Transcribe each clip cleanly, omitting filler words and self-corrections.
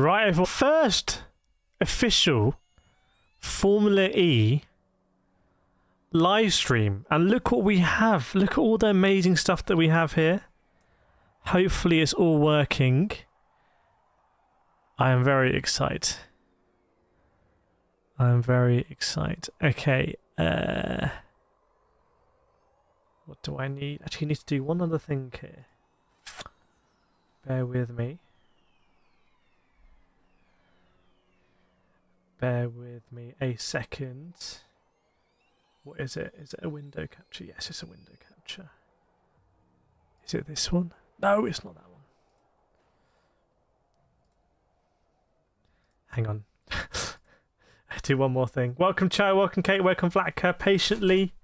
Right, everyone. First official Formula E live stream. And look what we have. Look at all the amazing stuff that we have here. Hopefully it's all working. I am very excited. I'm very excited. Okay. What do I need? Actually, I need to do one other thing here. Bear with me. Bear with me a second. What is it? Is it a window capture? Yes, it's a window capture. Is it this one? No, it's not that one. Hang on. I do one more thing. Welcome, Cho. Welcome, Kate. Welcome, Vlatka. Patiently.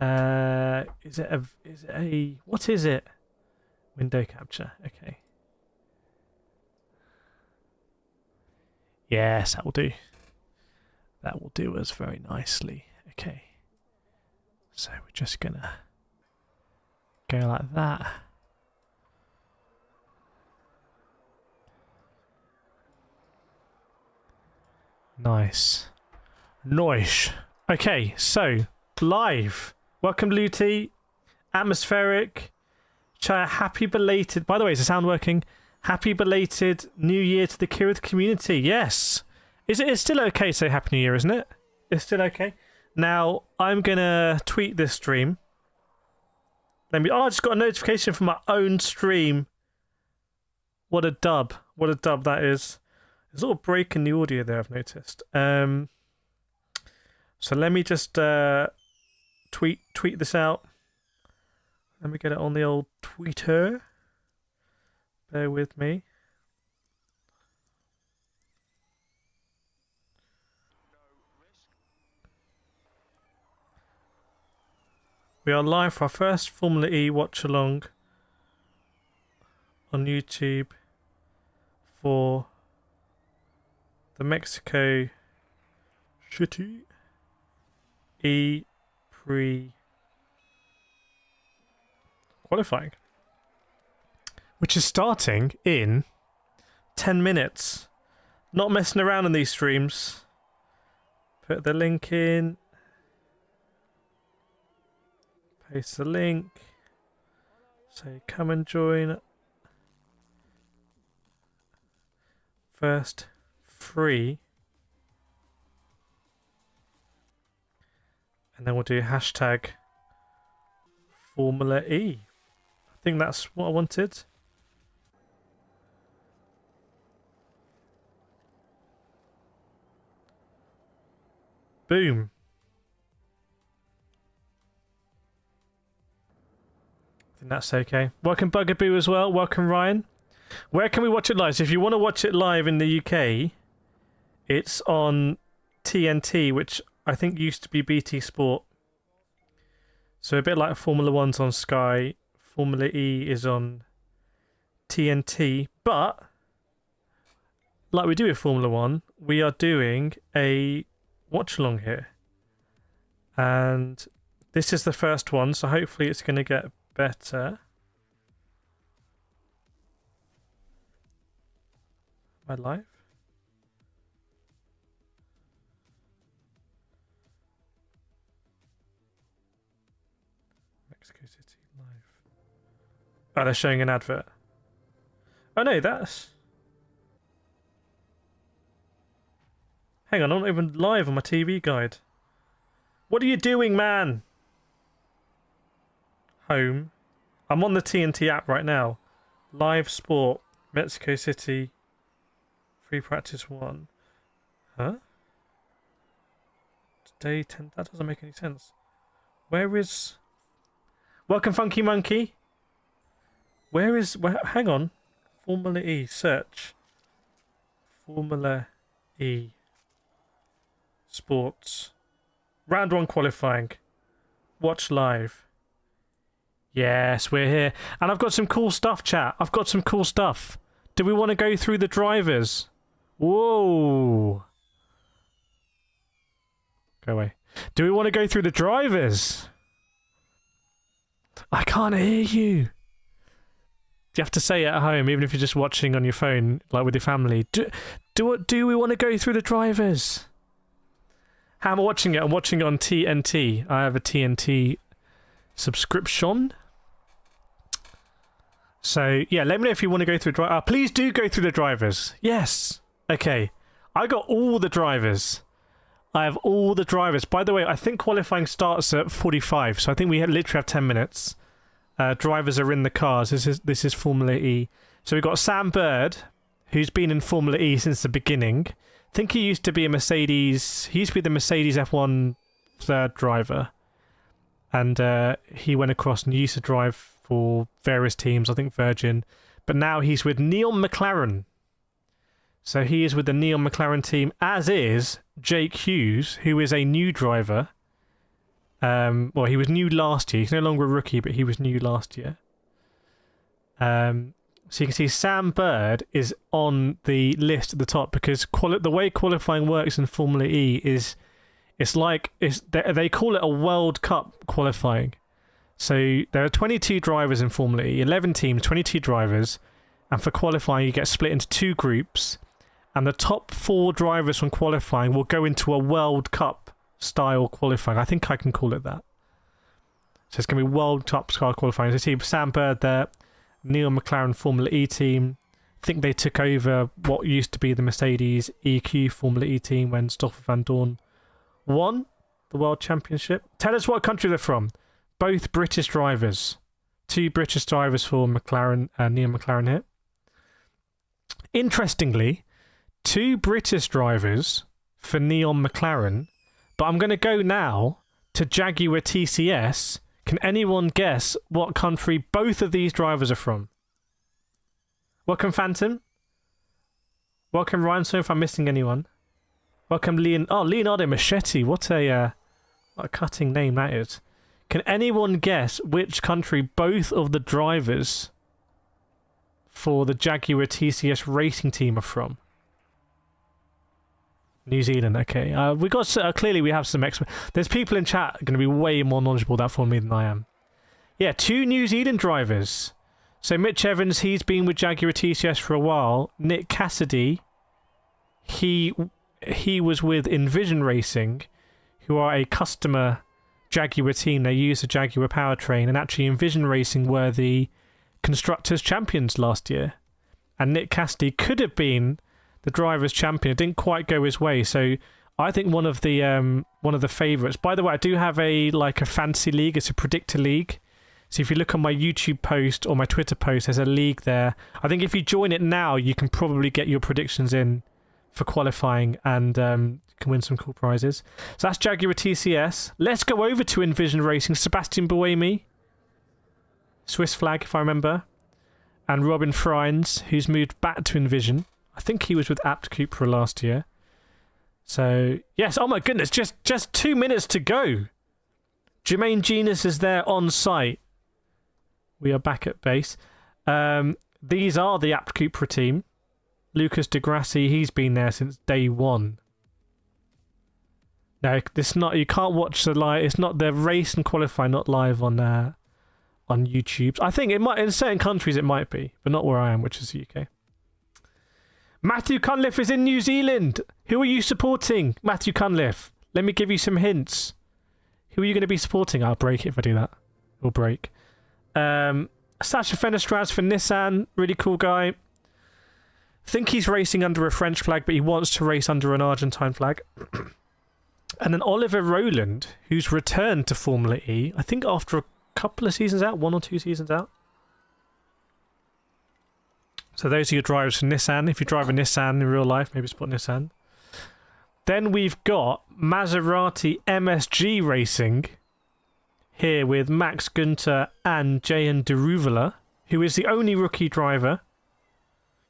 Is it a? What is it? Window capture. Okay. Yes, that will do. That will do us very nicely. Okay. So we're just gonna go like that. Nice. Nice. Okay, so live. Welcome, Luty. Atmospheric. Chaya, happy belated. By the way, is the sound working? Happy belated New Year to the Kireth community. Yes. It's still okay to say Happy New Year, isn't it? It's still okay. Now, I'm going to tweet this stream. I just got a notification from my own stream. What a dub. What a dub that is. There's a little break in the audio there, I've noticed. So let me just tweet this out. Let me get it on the old Twitter. Bear with me. We are live for our first Formula E Watchalong on YouTube for the Mexico City E-Prix qualifying, which is starting in 10 minutes. Not messing around in these streams. Put the link in. Paste the link. Say come and join. First free. And then we'll do hashtag Formula E. I think that's what I wanted. Boom. I think that's okay. Welcome Bugaboo as well. Welcome Ryan. Where can we watch it live? So if you want to watch it live in the UK, it's on TNT, which I think used to be BT Sport. So a bit like Formula 1's on Sky, Formula E is on TNT. But, like we do with Formula 1, we are doing a watch-along here. And this is the first one, so hopefully it's going to get better. Am I live? Mexico City live. Oh, they're showing an advert. Oh no, that's... Hang on, I'm not even live on my TV guide. What are you doing, man? Home. I'm on the TNT app right now. Live sport. Mexico City. Free practice 1. Huh? Today 10. That doesn't make any sense. Where is... Welcome, Funky Monkey. Where is... Hang on. Formula E. Search. Formula E. Sports. Round 1 qualifying. Watch live. Yes, we're here. And I've got some cool stuff, chat. I've got some cool stuff. Do we want to go through the drivers? Whoa. Go away. Do we want to go through the drivers? I can't hear you. you have to say it at home, even if you're just watching on your phone, like with your family? Do we want to go through the drivers? How am I watching it? I'm watching it on TNT. I have a TNT subscription. So, yeah, let me know if you want to go through please do go through the drivers. Yes. Okay. I got all the drivers. I have all the drivers. By the way, I think qualifying starts at 45, so I think we literally have 10 minutes. Drivers are in the cars. This is Formula E. So we've got Sam Bird, who's been in Formula E since the beginning. I think he used to be a Mercedes... He used to be the Mercedes F1 third driver. And he went across and used to drive for various teams, I think Virgin. But now he's with NEOM McLaren. So he is with the NEOM McLaren team, as is Jake Hughes, who is a new driver. Well, he was new last year. He's no longer a rookie, but he was new last year. So you can see Sam Bird is on the list at the top because the way qualifying works in Formula E is they call it a World Cup qualifying. So there are 22 drivers in Formula E, 11 teams, 22 drivers, and for qualifying you get split into two groups, and the top 4 drivers from qualifying will go into a World Cup style qualifying. I think I can call it that. So it's going to be World Cup style qualifying. So you see Sam Bird there, NEOM McLaren Formula E team. I think they took over what used to be the Mercedes EQ Formula E team when Stoffel van Dorn won the World Championship. Tell us what country they're from. Both British drivers. 2 British drivers for McLaren, NEOM McLaren here. Interestingly, 2 British drivers for NEOM McLaren, but I'm going to go now to Jaguar TCS. Can anyone guess what country both of these drivers are from? Welcome, Phantom. Welcome, Ryan. Sorry if I'm missing anyone. Welcome, Leonardo Machete. What a cutting name that is. Can anyone guess which country both of the drivers for the Jaguar TCS racing team are from? New Zealand, okay. We got clearly we have some experts. There's people in chat going to be way more knowledgeable about Formula E than I am. Yeah, 2 New Zealand drivers. So Mitch Evans, he's been with Jaguar TCS for a while. Nick Cassidy, he was with Envision Racing, who are a customer Jaguar team. They use the Jaguar powertrain, and actually Envision Racing were the constructors champions last year. And Nick Cassidy could have been the drivers' champion. It didn't quite go his way, so I think one of the favourites. By the way, I do have a fantasy league. It's a predictor league. So if you look on my YouTube post or my Twitter post, there's a league there. I think if you join it now, you can probably get your predictions in for qualifying and you can win some cool prizes. So that's Jaguar TCS. Let's go over to Envision Racing. Sebastian Buemi, Swiss flag if I remember, and Robin Frinjs, who's moved back to Envision. I think he was with CUPRA last year. So, yes, oh my goodness, just 2 minutes to go. Jermaine Genus is there on site. We are back at base. These are the CUPRA team. Lucas de Grassi, he's been there since day 1. No, you can't watch the live. It's not the race and qualify, not live on YouTube. I think it might in certain countries it might be, but not where I am, which is the UK. Matthew Cunliffe is in New Zealand. Who are you supporting, Matthew Cunliffe? Let me give you some hints. Who are you going to be supporting? I'll break it if I do that. It'll break. Sacha Fenestraz for Nissan. Really cool guy. Think he's racing under a French flag, but he wants to race under an Argentine flag. And then Oliver Rowland, who's returned to Formula E, I think after a couple of seasons out, 1 or 2 seasons out. So those are your drivers for Nissan. If you drive a Nissan in real life, maybe spot Nissan. Then we've got Maserati MSG Racing here with Max Günther and Jayan Deruvala, who is the only rookie driver.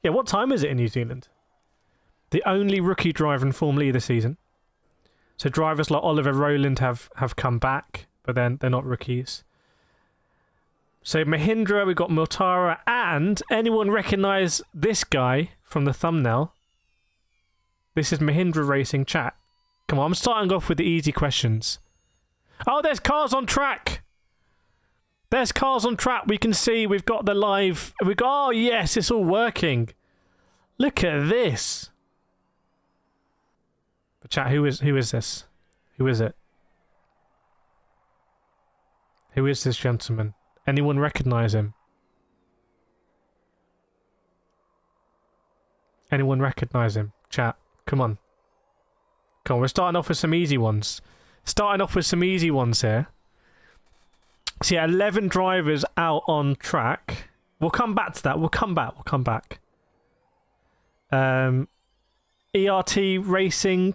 Yeah, what time is it in New Zealand? The only rookie driver in Formula E this season. So drivers like Oliver Rowland have come back, but then they're not rookies. So Mahindra, we've got Mortara, and anyone recognise this guy from the thumbnail? This is Mahindra Racing chat. Come on, I'm starting off with the easy questions. Oh, there's cars on track! There's cars on track. We can see we've got the live. Oh, yes, it's all working. Look at this. But chat, who is this? Who is it? Who is this gentleman? Anyone recognize him? Anyone recognize him? Chat, come on. Come on, we're starting off with some easy ones. Starting off with some easy ones here. So yeah, 11 drivers out on track. We'll come back to that. We'll come back. ERT Racing,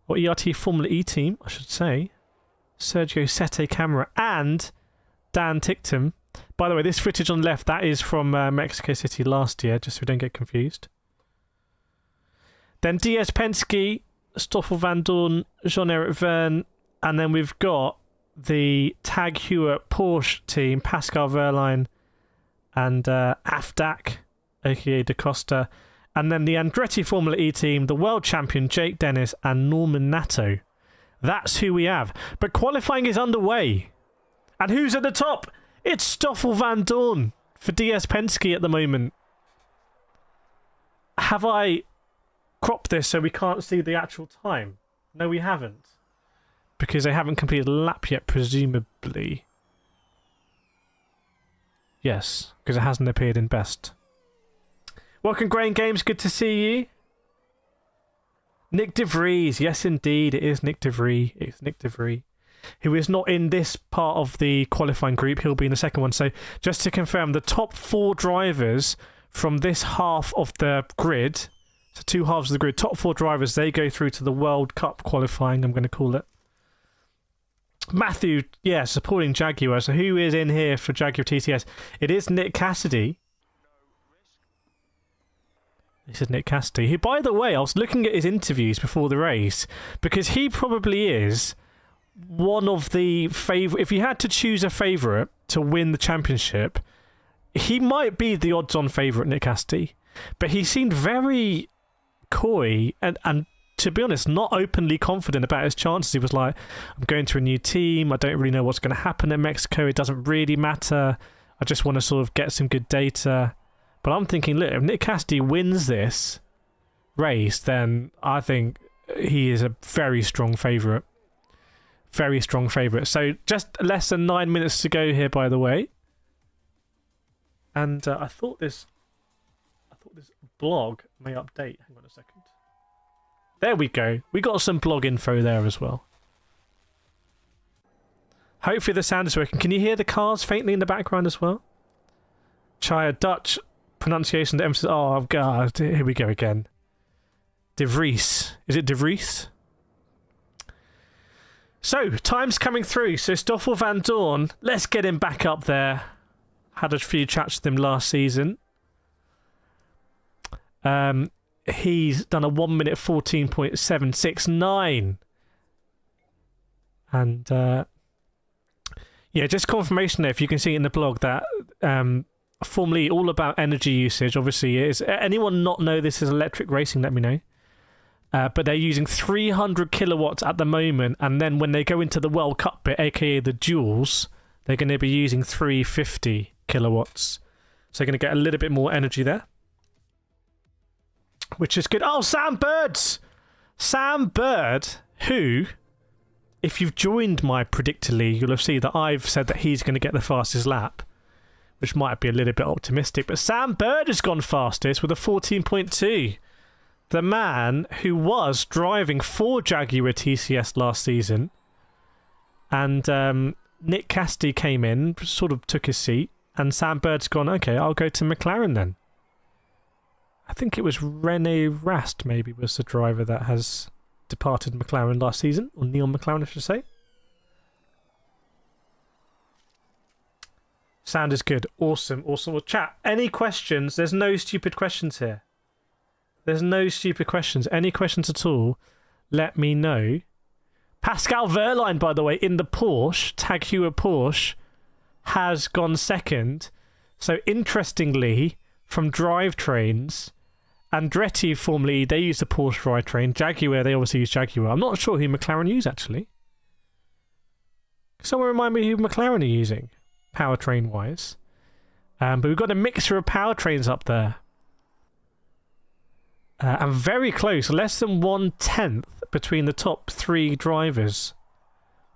or ERT Formula E team, I should say. Sergio Sette Camera and Dan Ticktum. By the way, this footage on the left, that is from Mexico City last year, just so we don't get confused. Then DS Penske, Stoffel Van Dorn, Jean-Eric Verne, and then we've got the Tag Heuer Porsche team, Pascal Wehrlein and Afdak, aka Da Costa, and then the Andretti Formula E team, the world champion Jake Dennis and Norman Nato. That's who we have. But qualifying is underway. And who's at the top? It's Stoffel Van Dorn for DS Penske at the moment. Have I cropped this so we can't see the actual time? No, we haven't. Because they haven't completed a lap yet, presumably. Yes, because it hasn't appeared in best. Welcome, Grain Games. Good to see you. Nick De Vries. Yes, indeed. It is Nick De Vries. It's Nick De Vries, who is not in this part of the qualifying group. He'll be in the second one. So just to confirm, the top 4 drivers from this half of the grid, so 2 halves of the grid, top 4 drivers, they go through to the World Cup qualifying, I'm going to call it. Matthew, yeah, supporting Jaguar. So who is in here for Jaguar TCS? It is Nick Cassidy. This is Nick Cassidy, who, by the way, I was looking at his interviews before the race, because he probably is one of the favourite. If you had to choose a favourite to win the championship, he might be the odds-on favourite, Nick Cassidy. But he seemed very coy and to be honest, not openly confident about his chances. He was like, I'm going to a new team. I don't really know what's going to happen in Mexico. It doesn't really matter. I just want to sort of get some good data. But I'm thinking, look, if Nick Cassidy wins this race, then I think he is a very strong favourite. Very strong favourite. So just less than 9 minutes to go here, by the way. And I thought this blog may update. Hang on a second. There we go. We got some blog info there as well. Hopefully the sound is working. Can you hear the cars faintly in the background as well? Try a Dutch pronunciation to emphasize. Oh, God. Here we go again. De Vries. Is it De Vries? So, time's coming through. So, Stoffel Van Dorn, let's get him back up there. Had a few chats with him last season. He's done a 1 minute 14.769. And, yeah, just confirmation there, if you can see in the blog, that Formula E, all about energy usage, obviously. Is anyone not know this is electric racing? Let me know. But they're using 300 kilowatts at the moment, and then when they go into the World Cup bit, aka the duels, they're going to be using 350 kilowatts. So they're going to get a little bit more energy there, which is good. Oh, Sam Birds! Sam Bird, who, if you've joined my Predictor League, you'll have seen that I've said that he's going to get the fastest lap, which might be a little bit optimistic, but Sam Bird has gone fastest with a 14.2. The man who was driving for Jaguar TCS last season, and Nick Cassidy came in, sort of took his seat, and Sam Bird's gone, okay, I'll go to McLaren then. I think it was René Rast, maybe, was the driver that has departed McLaren last season, or NEOM McLaren, I should say. Sound is good. Awesome, awesome. Well, chat, any questions? There's no stupid questions here. There's no stupid questions. Any questions at all, let me know. Pascal Wehrlein, by the way, in the Porsche, Tag Heuer Porsche, has gone second. So, interestingly, from drivetrains, Andretti Formula E, they use the Porsche drivetrain. Jaguar, they obviously use Jaguar. I'm not sure who McLaren use, actually. Someone remind me who McLaren are using, powertrain-wise. But we've got a mixture of powertrains up there. And very close, less than 1/10 between the top 3 drivers.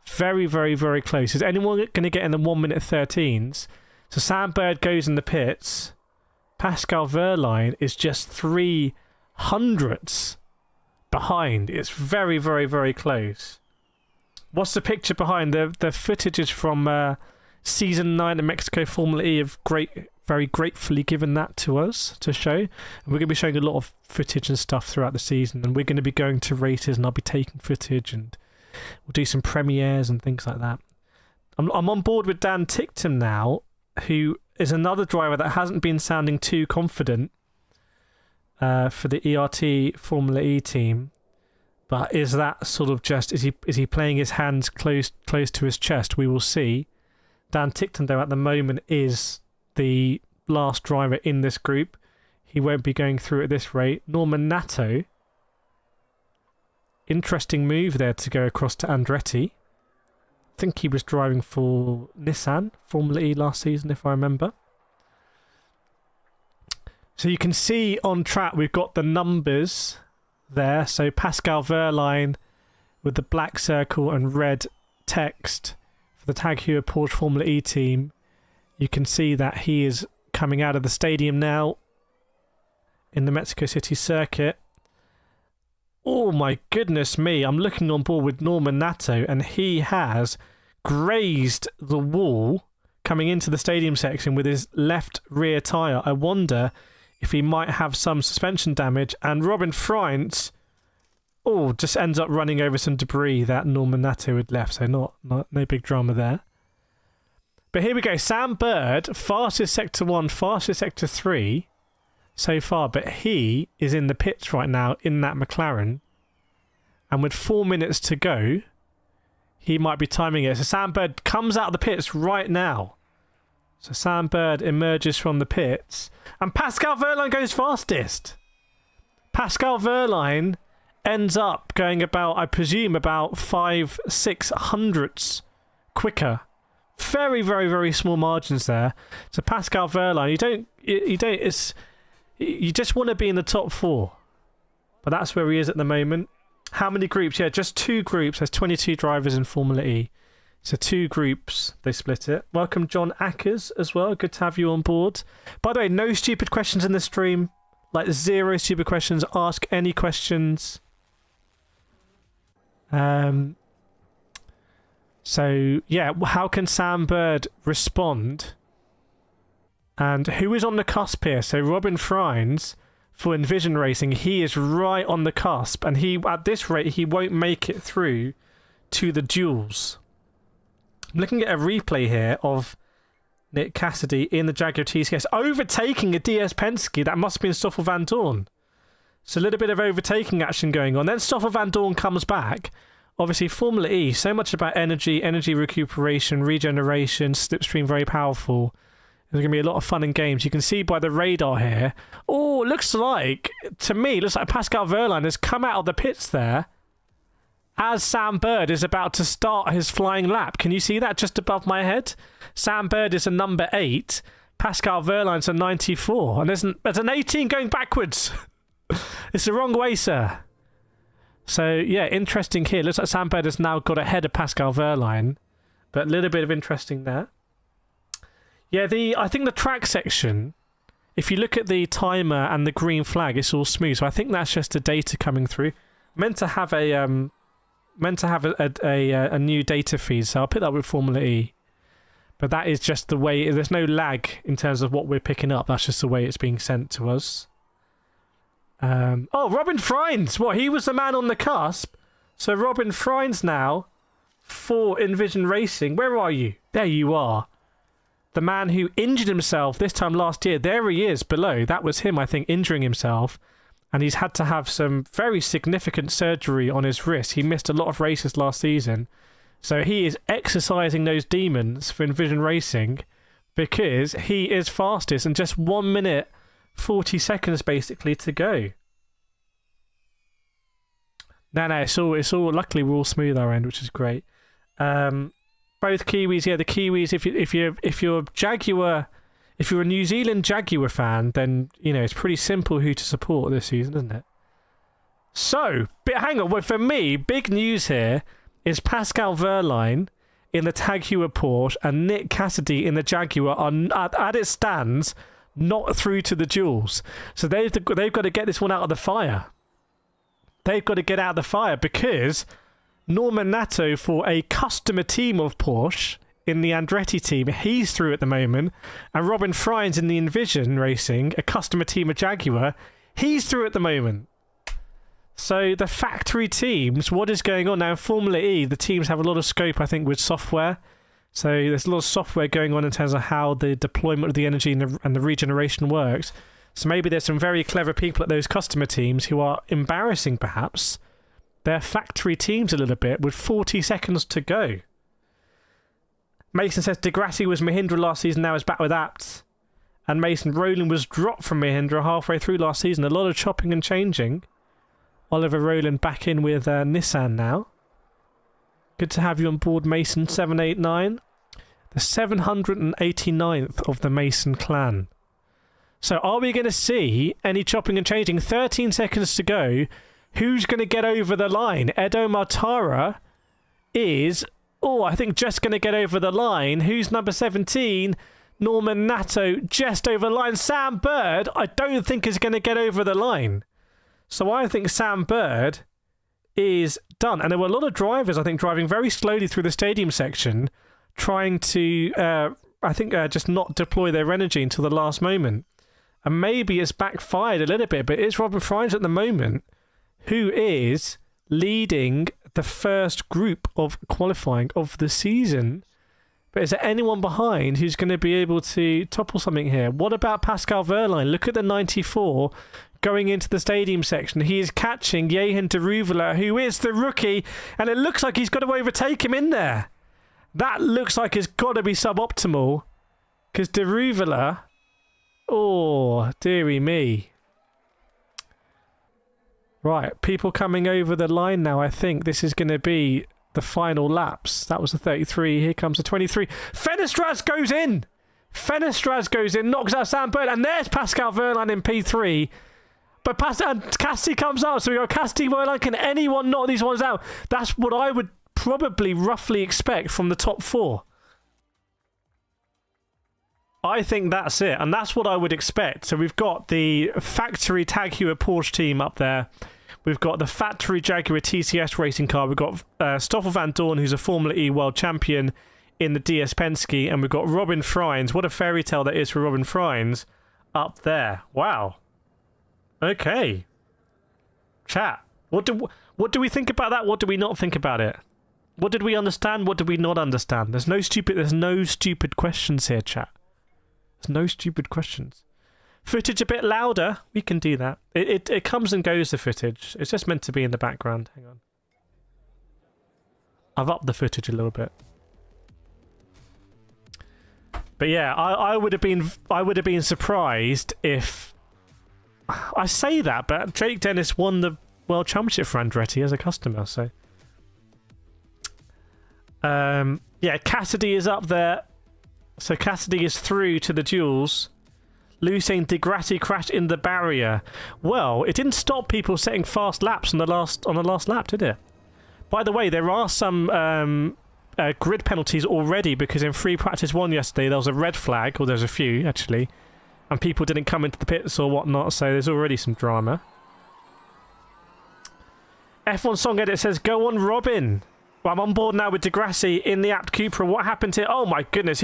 Very, very, very close. Is anyone going to get in the 1 minute 13s? So Sam Bird goes in the pits. Pascal Wehrlein is just 3/100ths behind. It's very, very, very close. What's the picture behind? The footage is from Season 9 of Mexico Formula E. Have very gratefully given that to us to show. And we're going to be showing a lot of footage and stuff throughout the season. And we're going to be going to races and I'll be taking footage and we'll do some premieres and things like that. I'm on board with Dan Tickton now, who is another driver that hasn't been sounding too confident for the ERT Formula E team. But is that sort of just, is he playing his hands close to his chest? We will see. Dan Tickton, though, at the moment is the last driver in this group. He won't be going through at this rate. Norman Nato. Interesting move there to go across to Andertti. I think he was driving for Nissan Formula E last season, if I remember. So you can see on track we've got the numbers there. So Pascal Wehrlein with the black circle and red text for the Tag Heuer Porsche Formula E team. You can see that he is coming out of the stadium now in the Mexico City circuit. Oh my goodness me, I'm looking on board with Norman Nato and he has grazed the wall coming into the stadium section with his left rear tyre. I wonder if he might have some suspension damage. And Robin Frinjs, just ends up running over some debris that Norman Nato had left. So no big drama there. But here we go. Sam Bird, fastest Sector 1, fastest Sector 3 so far. But he is in the pits right now in that McLaren. And with 4 minutes to go, he might be timing it. So Sam Bird comes out of the pits right now. So Sam Bird emerges from the pits. And Pascal Wehrlein goes fastest. Pascal Wehrlein ends up going about, I presume, about 5/600ths quicker. Very, very, very small margins there. So Pascal Wehrlein, you just want to be in the top 4. But that's where he is at the moment. How many groups? Yeah, just 2 groups. There's 22 drivers in Formula E. So 2 groups, they split it. Welcome John Ackers as well. Good to have you on board. By the way, no stupid questions in the stream. Like 0 stupid questions. Ask any questions. So, yeah, how can Sam Bird respond? And who is on the cusp here? So Robin Frinjs for Envision Racing, he is right on the cusp. And he, at this rate, he won't make it through to the duels. I'm looking at a replay here of Nick Cassidy in the Jaguar TCS overtaking a DS Penske. That must have been Stoffel Van Dorn. So a little bit of overtaking action going on. Then Stoffel Van Dorn comes back. Obviously, Formula E, so much about energy recuperation, regeneration, slipstream, very powerful. There's going to be a lot of fun and games. You can see by the radar here. Oh, it looks like Pascal Wehrlein has come out of the pits there as Sam Bird is about to start his flying lap. Can you see that just above my head? Sam Bird is a number 8. Pascal Wehrlein's a 94. And there's an 18 going backwards. It's the wrong way, sir. So, yeah, interesting here. Looks like Sam Bird has now got ahead of Pascal Wehrlein. But a little bit of interesting there. Yeah, I think the track section, if you look at the timer and the green flag, it's all smooth. So I think that's just the data coming through. Meant to have a new data feed, so I'll pick that up with Formula E. But that is just the way, there's no lag in terms of what we're picking up. That's just the way it's being sent to us. Robin Frinjs! What, he was the man on the cusp? So Robin Frinjs now for Envision Racing. Where are you? There you are. The man who injured himself this time last year. There he is below. That was him, I think, injuring himself. And he's had to have some very significant surgery on his wrist. He missed a lot of races last season. So he is exercising those demons for Envision Racing because he is fastest and just 1 minute 40 seconds basically to go. No, it's all luckily we're all smooth our end, which is great. But both Kiwis. Yeah, the Kiwis. If you're Jaguar, if you're a New Zealand Jaguar fan, then you know it's pretty simple who to support this season, isn't it? So, but hang on. Well, for me, big news here is Pascal Wehrlein in the Tag Heuer Porsche and Nick Cassidy in the Jaguar are, as it stands, not through to the duels. So they've got to get this one out of the fire. They've got to get out of the fire because Norman Nato for a customer team of Porsche in the Andertti team, he's through at the moment, and Robin Frinjs in the Envision Racing, a customer team of Jaguar, he's through at the moment. So the factory teams, what is going on now in Formula E? The teams have a lot of scope, I think, with software. So there's a lot of software going on in terms of how the deployment of the energy and the regeneration works. So maybe there's some very clever people at those customer teams who are embarrassing, perhaps, their factory teams a little bit with 40 seconds to go. Mason says Degrassi was Mahindra last season, now is back with Abt. And Mason, Rowland was dropped from Mahindra halfway through last season. A lot of chopping and changing. Oliver Rowland back in with Nissan now. Good to have you on board, Mason 789. The 789th of the Mason clan. So are we going to see any chopping and changing? 13 seconds to go. Who's going to get over the line? Edo Martara is, I think just going to get over the line. Who's number 17? Norman Nato just over the line. Sam Bird, I don't think is going to get over the line. So I think Sam Bird is done. And there were a lot of drivers, I think, driving very slowly through the stadium section, trying to, just not deploy their energy until the last moment. And maybe it's backfired a little bit, but it's Robin Frinjs at the moment who is leading the first group of qualifying of the season. But is there anyone behind who's going to be able to topple something here? What about Pascal Wehrlein? Look at the 94 going into the stadium section. He is catching Jehan de Ruvela, who is the rookie, and it looks like he's got to overtake him in there. That looks like it's got to be suboptimal, because de Ruvela, dearie me. Right, people coming over the line now. I think this is going to be the final laps. That was the 33. Here comes the 23. Fenestraz goes in. Knocks out Sam Bird, and there's Pascal Wehrlein in P3. But Cassidy comes out, so we got Cassidy, Wehrlein. Can anyone knock these ones out? That's what I would probably roughly expect from the top four. I think that's it, and that's what I would expect. So we've got the factory Tag Heuer Porsche team up there. We've got the factory Jaguar TCS racing car. We've got Stoffel Van Dorn, who's a Formula E world champion in the DS Penske. And we've got Robin Frinjs. What a fairy tale that is for Robin Frinjs up there. Wow. Okay. Chat. What do we think about that? What do we not think about it? What did we understand? What did we not understand? There's no stupid questions here, chat. There's no stupid questions. Footage a bit louder. We can do that. It comes and goes, the footage. It's just meant to be in the background. Hang on. I've upped the footage a little bit. But yeah, I would have been surprised if I say that, but Jake Dennis won the World Championship for Andretti as a customer, so yeah, Cassidy is up there. So Cassidy is through to the duels. Lou saying Degrassi crashed in the barrier. Well, it didn't stop people setting fast laps on the last lap, did it? By the way, there are some grid penalties already, because in free practice 1 yesterday there was a red flag, or there's a few actually, and people didn't come into the pits or whatnot, so there's already some drama. F1 Song Edit says, go on Robin. Well, I'm on board now with Degrassi in the apt CUPRA. What happened here? Oh my goodness,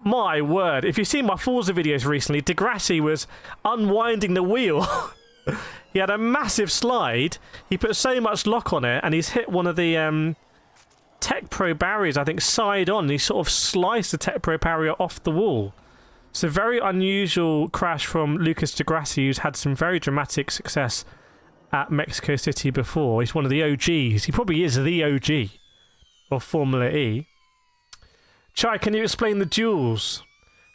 my word. If you've seen my Forza videos recently, Degrassi was unwinding the wheel. He had a massive slide. He put so much lock on it, and he's hit one of the Tech Pro barriers, I think, side on. He sort of sliced the Tech Pro barrier off the wall. So very unusual crash from Lucas Degrassi, who's had some very dramatic success at Mexico City before. He's one of the OGs. He probably is the OG of Formula E. Chai, can you explain the duels?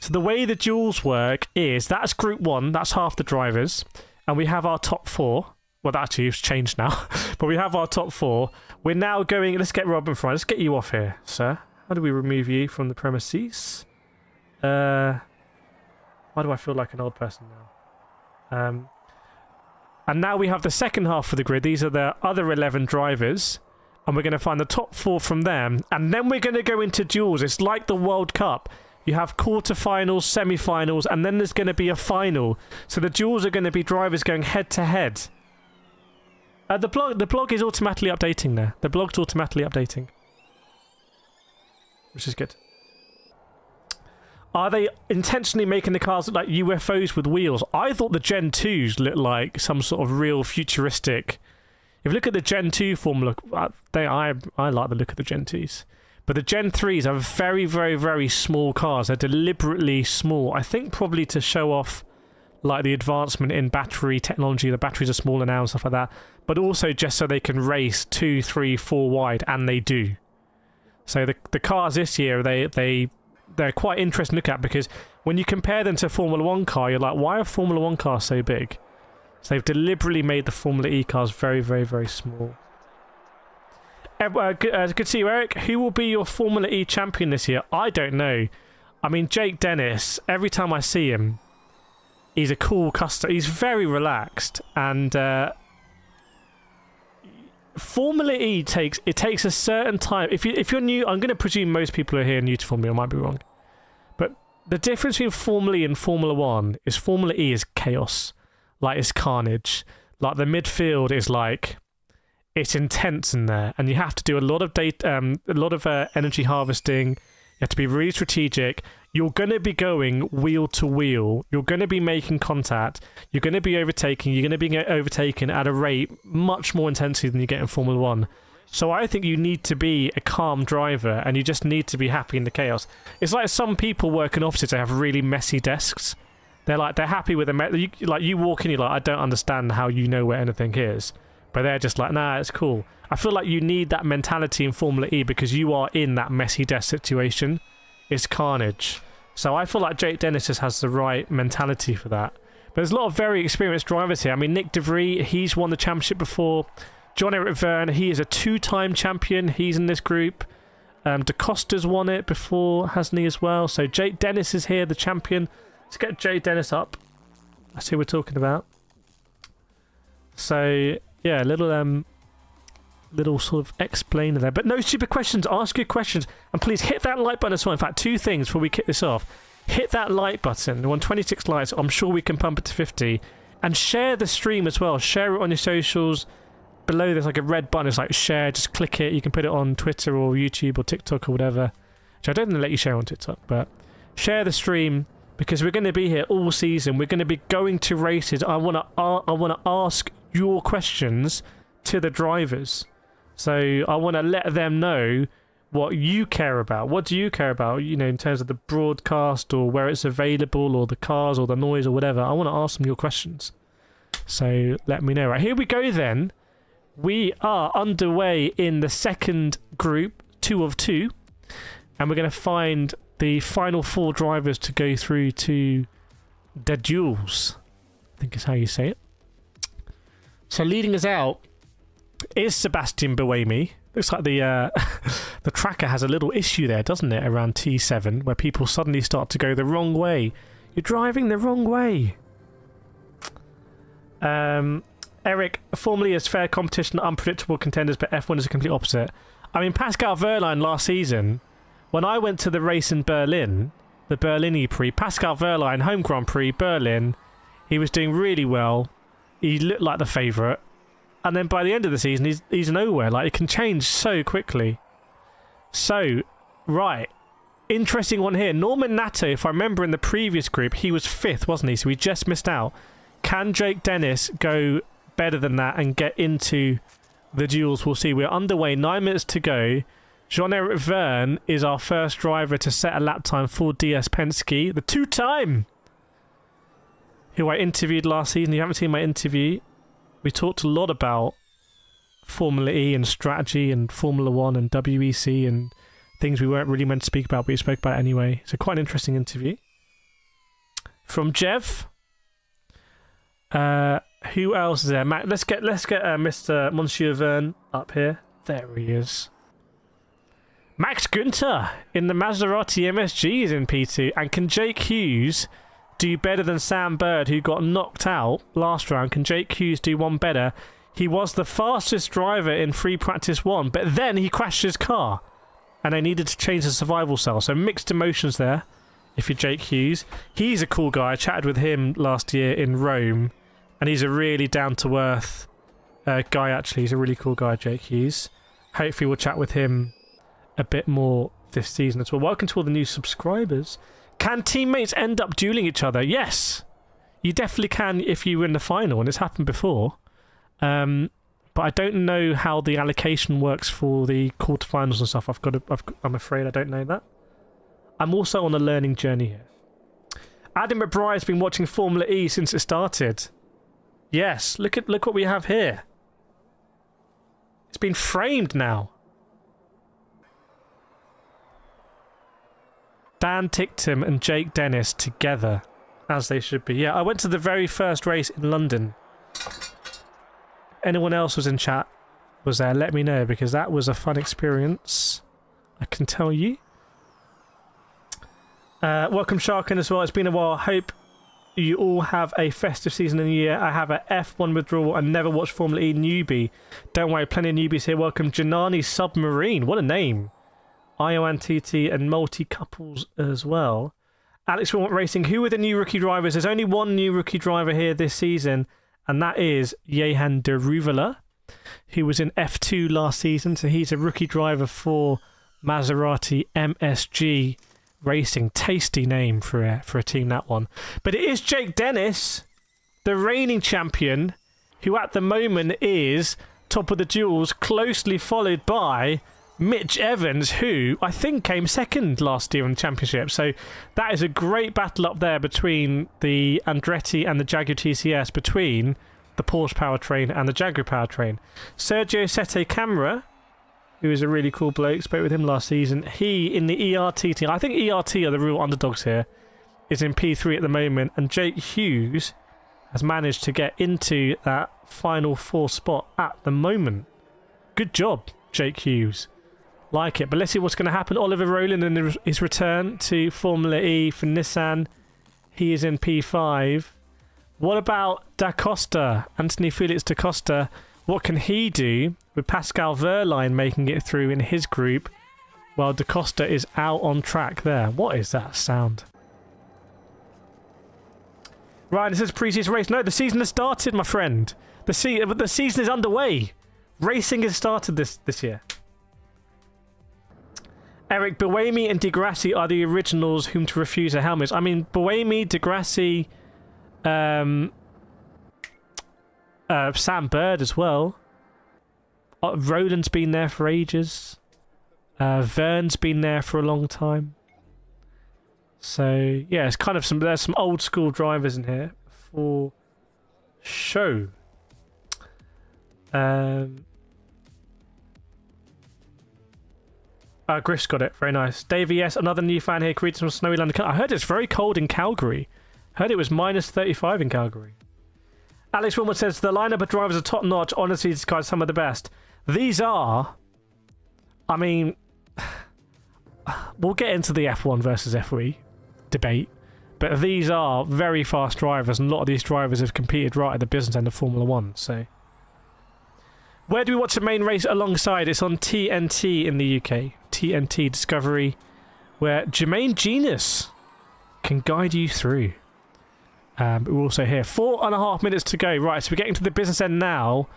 So the way the duels work is, that's Group 1, that's half the drivers, and we have our top 4. Well, actually, it's changed now, but we have our top 4. We're now going, let's get Robin Fry, let's get you off here, sir. How do we remove you from the premises? Why do I feel like an old person now? And now we have the second half of the grid. These are the other 11 drivers. And we're going to find the top 4 from them. And then we're going to go into duels. It's like the World Cup. You have quarterfinals, semi-finals, and then there's going to be a final. So the duels are going to be drivers going head-to-head. The blog is automatically updating there. The blog's automatically updating. Which is good. Are they intentionally making the cars look like UFOs with wheels? I thought the Gen 2s looked like some sort of real futuristic... If you look at the Gen 2 Formula... I like the look of the Gen 2s. But the Gen 3s are very, very, very small cars. They're deliberately small. I think probably to show off like the advancement in battery technology. The batteries are smaller now and stuff like that. But also just so they can race 2, 3, 4 wide. And they do. So the cars this year, they're quite interesting to look at, because when you compare them to a Formula 1 car, you're like, why are Formula 1 cars so big? So they've deliberately made the Formula E cars very, very, very small. Good to see you, Eric. Who will be your Formula E champion this year? I don't know. I mean, Jake Dennis, every time I see him, he's a cool customer. He's very relaxed. And Formula E takes a certain time. If you're new, I'm going to presume most people are here new to Formula E. I might be wrong. But the difference between Formula E and Formula 1 is Formula E is chaos. Like, it's carnage. Like, the midfield is like, it's intense in there, and you have to do a lot of energy harvesting. You have to be really strategic. You're going to be going wheel to wheel. You're going to be making contact. You're going to be overtaking. You're going to be overtaken at a rate much more intensely than you get in Formula 1. So I think you need to be a calm driver, and you just need to be happy in the chaos. It's like some people work in offices. They have really messy desks. They're happy with the you walk in, you're like, I don't understand how you know where anything is. But they're just like, nah, it's cool. I feel like you need that mentality in Formula E, because you are in that messy desk situation. It's carnage. So I feel like Jake Dennis just has the right mentality for that. But there's a lot of very experienced drivers here. I mean, Nick De Vries, he's won the championship before. John-Eric Verne, he is a 2-time champion. He's in this group. Da Costa's won it before, hasn't he, as well? So Jake Dennis is here, the champion. Let's get Jake Dennis up. That's who we're talking about. So... yeah, little sort of explainer there. But no stupid questions. Ask your questions. And please hit that like button as well. In fact, 2 things before we kick this off. Hit that like button. We want 26 likes. I'm sure we can pump it to 50. And share the stream as well. Share it on your socials. Below there's like a red button. It's like share. Just click it. You can put it on Twitter or YouTube or TikTok or whatever. Which I don't think they let you share on TikTok. But share the stream, because we're going to be here all season. We're going to be going to races. I want to ask your questions to the drivers. So I want to let them know what you care about. What do you care about, you know, in terms of the broadcast or where it's available or the cars or the noise or whatever. I want to ask them your questions. So let me know. Right, here we go then. We are underway in the second group, 2 of 2. And we're going to find the final 4 drivers to go through to the duels, I think is how you say it. So leading us out is Sebastian Buemi. Looks like the the tracker has a little issue there, doesn't it, around T7, where people suddenly start to go the wrong way. You're driving the wrong way. Eric, Formula E is fair competition, unpredictable contenders, but F1 is a complete opposite. I mean, Pascal Wehrlein last season, when I went to the race in Berlin, the Berlin E-Prix, Pascal Wehrlein, home Grand Prix, Berlin, he was doing really well. He looked like the favourite. And then by the end of the season, he's nowhere. Like, it can change so quickly. So, right. Interesting one here. Norman Nato, if I remember in the previous group, he was 5th, wasn't he? So he just missed out. Can Jake Dennis go better than that and get into the duels? We'll see. We're underway. 9 minutes to go. Jean-Eric Verne is our first driver to set a lap time for DS Penske. The 2-time who I interviewed last season. You haven't seen my interview. We talked a lot about Formula E and strategy and Formula 1 and WEC and things we weren't really meant to speak about, but we spoke about it anyway. So quite an interesting interview. From Jev. Who else is there? Matt, let's get Mr. Monsieur Verne up here. There he is. Max Günther in the Maserati MSG is in P2. And can Jake Hughes do better than Sam Bird, who got knocked out last round? Can Jake Hughes do one better? He was the fastest driver in free practice 1, but then he crashed his car. And they needed to change the survival cell. So mixed emotions there, if you're Jake Hughes. He's a cool guy. I chatted with him last year in Rome. And he's a really down-to-earth guy, actually. He's a really cool guy, Jake Hughes. Hopefully we'll chat with him a bit more this season as well. Welcome to all the new subscribers. Can teammates end up dueling each other? Yes. You definitely can if you win the final, and it's happened before. But I don't know how the allocation works for the quarterfinals and stuff. I'm afraid I don't know that. I'm also on a learning journey here. Adam McBride's been watching Formula E since it started. Yes, look what we have here. It's been framed now. Dan Ticktum and Jake Dennis together, as they should be. Yeah, I went to the very first race in London. Anyone else was in chat was there, let me know, because that was a fun experience, I can tell you. Welcome Sharkin as well. It's been a while. Hope you all have a festive season in the year. I have a F1 withdrawal and never watched Formula E newbie. Don't worry, plenty of newbies here. Welcome Janani Submarine. What a name. Ioan TT and multi-couples as well. Alex Wilmot Racing. Who are the new rookie drivers? There's only one new rookie driver here this season, and that is Jehan de Ruvela, who was in F2 last season. So he's a rookie driver for Maserati MSG Racing. Tasty name for a team, that one. But it is Jake Dennis, the reigning champion, who at the moment is top of the duels, closely followed by Mitch Evans, who I think came second last year in the championship. So that is a great battle up there between the Andertti and the Jaguar TCS, between the Porsche powertrain and the Jaguar powertrain. Sergio Sette Camera, who is a really cool bloke, spoke with him last season. He, in the ERT team, I think ERT are the real underdogs here, is in P3 at the moment. And Jake Hughes has managed to get into that final 4 spot at the moment. Good job, Jake Hughes. Like it. But let's see what's going to happen. Oliver Rowland in his return to Formula E for Nissan. He is in P5. What about Da Costa? Anthony Felix Da Costa. What can he do with Pascal Wehrlein making it through in his group while Da Costa is out on track there? What is that sound? Right, this is pre-season race. No, the season has started, my friend. The season is underway. Racing has started this year. Eric, Buemi and Degrassi are the originals whom to refuse their helmets. I mean, Buemi, Degrassi, Sam Bird as well. Roland's been there for ages. Vern's been there for a long time. So yeah, it's kind of there's some old school drivers in here for show. Griff's got it. Very nice. Davey, yes, another new fan here. Creating some snowy London. I heard it's very cold in Calgary. Heard it was minus 35 in Calgary. Alex Wilmot says the lineup of drivers are top notch. Honestly, these guys are some of the best. These are. I mean, we'll get into the F1 versus FE debate, but these are very fast drivers, and a lot of these drivers have competed right at the business end of Formula One. So, where do we watch the main race alongside? It's on TNT in the UK. TNT Discovery, where Jermaine Genius can guide you through. We're also here. 4.5 minutes to go. Right, so we're getting to the business end now,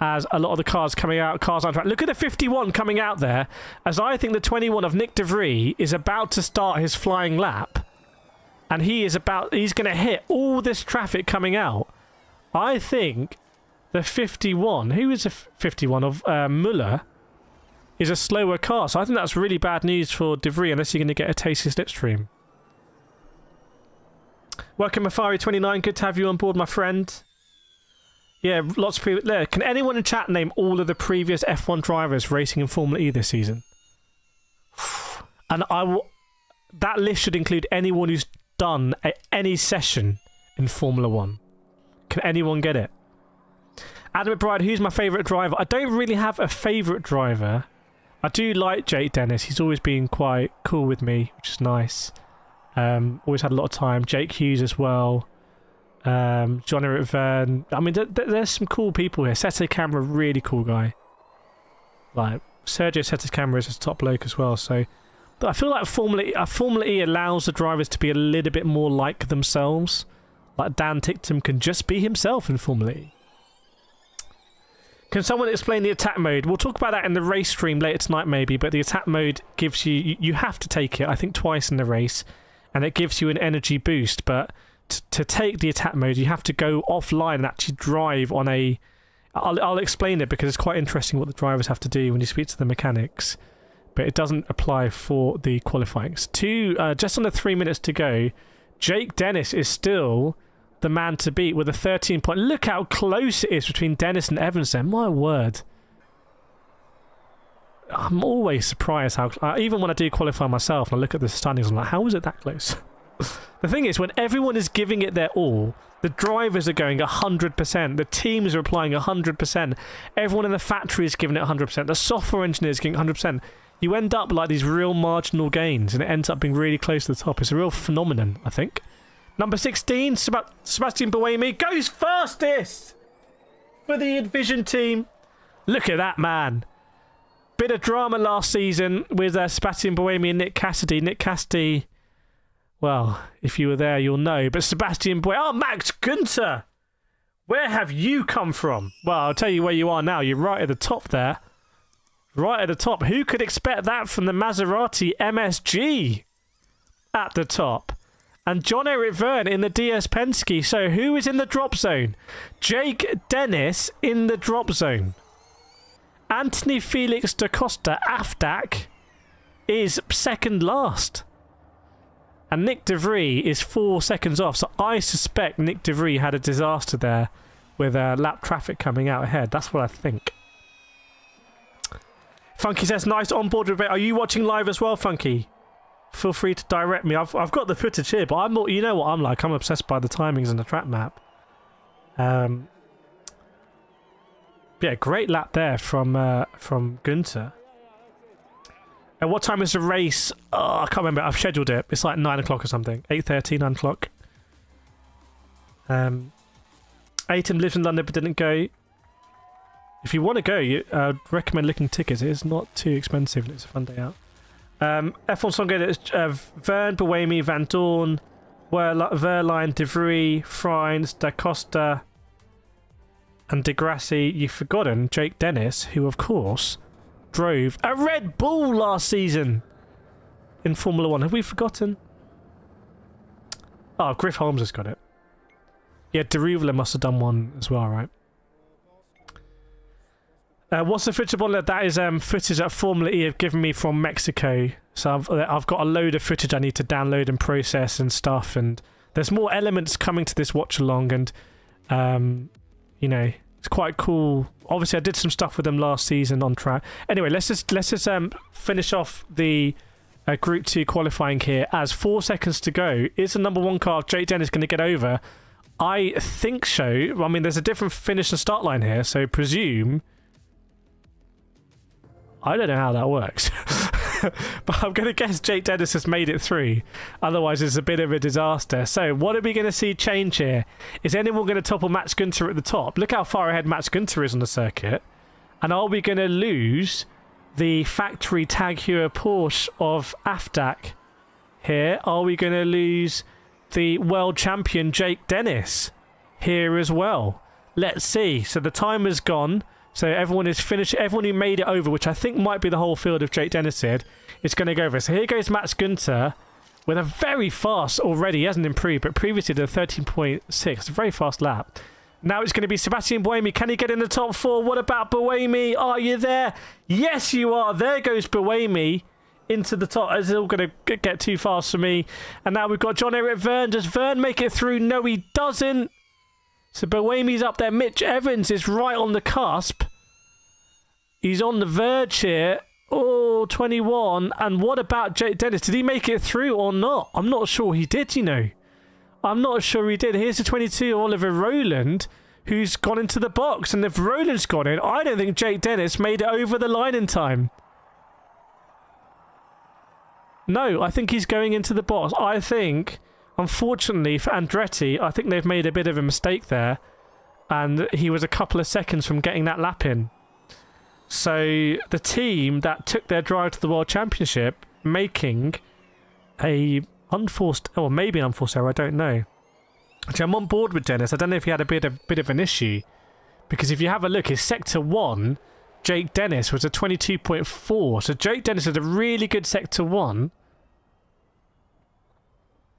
as a lot of the cars coming out, cars on track. Look at the 51 coming out there, as I think the 21 of Nick De Vries is about to start his flying lap, and he's going to hit all this traffic coming out. I think the 51, who is a 51 of Mueller, is a slower car. So I think that's really bad news for De Vries, unless you're going to get a tasty slipstream. Welcome, Mafari29. Good to have you on board, my friend. Yeah, lots of people there. Can anyone in chat name all of the previous F1 drivers racing in Formula E this season? And that list should include anyone who's done any session in Formula 1. Can anyone get it? Adam McBride, who's my favourite driver? I don't really have a favourite driver. I do like Jake Dennis. He's always been quite cool with me, which is nice. Always had a lot of time. Jake Hughes as well. John-Eric Verne. I mean, there's some cool people here. Sete Camera, really cool guy. Like, Sergio Sete Camera is a top bloke as well, so... But I feel like Formula E allows the drivers to be a little bit more like themselves. Like Dan Ticktum can just be himself in Formula E. Can someone explain the attack mode? We'll talk about that in the race stream later tonight maybe, but the attack mode gives you... You have to take it, I think, twice in the race, and it gives you an energy boost, but to take the attack mode, you have to go offline and actually drive on a... I'll explain it because it's quite interesting what the drivers have to do when you speak to the mechanics, but it doesn't apply for the qualifying. So just under 3 minutes to go, Jake Dennis is still the man to beat with a 13-point. Look how close it is between Dennis and Evans there. My word. I'm always surprised how... even when I do qualify myself and I look at the standings, I'm like, how is it that close? The thing is, when everyone is giving it their all, the drivers are going 100%, the teams are applying 100%, everyone in the factory is giving it 100%, the software engineers are giving 100%. You end up like these real marginal gains, and it ends up being really close to the top. It's a real phenomenon, I think. Number 16, Sebastian Buemi goes fastest for the Envision team. Look at that, man. Bit of drama last season with Sebastian Buemi and Nick Cassidy. Nick Cassidy, well, if you were there, you'll know. But Sebastian Buemi... Oh, Max Günther! Where have you come from? Well, I'll tell you where you are now. You're right at the top there. Right at the top. Who could expect that from the Maserati MSG at the top? And John-Eric Verne in the DS Penske. So who is in the drop zone? Jake Dennis in the drop zone. Anthony Felix da Costa, AFDAC, is second last. And Nick De Vries is 4 seconds off. So I suspect Nick De Vries had a disaster there with lap traffic coming out ahead. That's what I think. Funky says, nice onboard debate. Are you watching live as well, Funky? Feel free to direct me. I've got the footage here, but I'm not, you know what I'm like. I'm obsessed by the timings and the track map. Yeah, great lap there from Günther. And what time is the race? Oh, I can't remember. I've scheduled it. It's like 9 o'clock or something. 8:30, 9 o'clock. Aiton lives in London but didn't go. If you want to go, I'd recommend looking tickets. It is not too expensive and it's a fun day out. F1 song is Verne, Buemi, Van Dorn, Wehrlein, De Vries, Frinjs, Da Costa, and De Grassi. You've forgotten Jake Dennis, who of course drove a Red Bull last season in Formula 1. Have we forgotten? Oh, Griff Holmes has got it. Yeah, Deruvla must have done one as well, right? What's the footage on that? That is footage that Formula E have given me from Mexico. So I've got a load of footage I need to download and process and stuff. And there's more elements coming to this watch along, and you know, it's quite cool. Obviously, I did some stuff with them last season on track. Anyway, let's just finish off the Group 2 qualifying here. As 4 seconds to go, is the number 1 car Jake Dennis going to get over? I think so. I mean, there's a different finish and start line here, so presume. I don't know how that works. But I'm going to guess Jake Dennis has made it through. Otherwise, it's a bit of a disaster. So, what are we going to see change here? Is anyone going to topple Max Günther at the top? Look how far ahead Max Günther is on the circuit. And are we going to lose the factory Tag Heuer Porsche of AFDAC here? Are we going to lose the world champion Jake Dennis here as well? Let's see. So, the timer's gone. So everyone is finished. Everyone who made it over, which I think might be the whole field of Jake Dennis did, is going to go over. So here goes Max Günther with a very fast already. He hasn't improved, but previously did a 13.6. It's a very fast lap. Now it's going to be Sebastian Buemi. Can he get in the top 4? What about Buemi? Are you there? Yes, you are. There goes Buemi into the top. It's all going to get too fast for me. And now we've got John-Eric Verne. Does Verne make it through? No, he doesn't. So Buemi's up there. Mitch Evans is right on the cusp. He's on the verge here. Oh, 21. And what about Jake Dennis? Did he make it through or not? I'm not sure he did, you know. I'm not sure he did. Here's the 22, Oliver Rowland, who's gone into the box. And if Rowland's gone in, I don't think Jake Dennis made it over the line in time. No, I think he's going into the box. I think, unfortunately for Andertti, I think they've made a bit of a mistake there. And he was a couple of seconds from getting that lap in. So the team that took their drive to the World Championship, making a unforced, or maybe an unforced error, I don't know. Actually, I'm on board with Dennis. I don't know if he had a bit of an issue. Because if you have a look, his Sector 1, Jake Dennis, was a 22.4. So Jake Dennis had a really good Sector 1.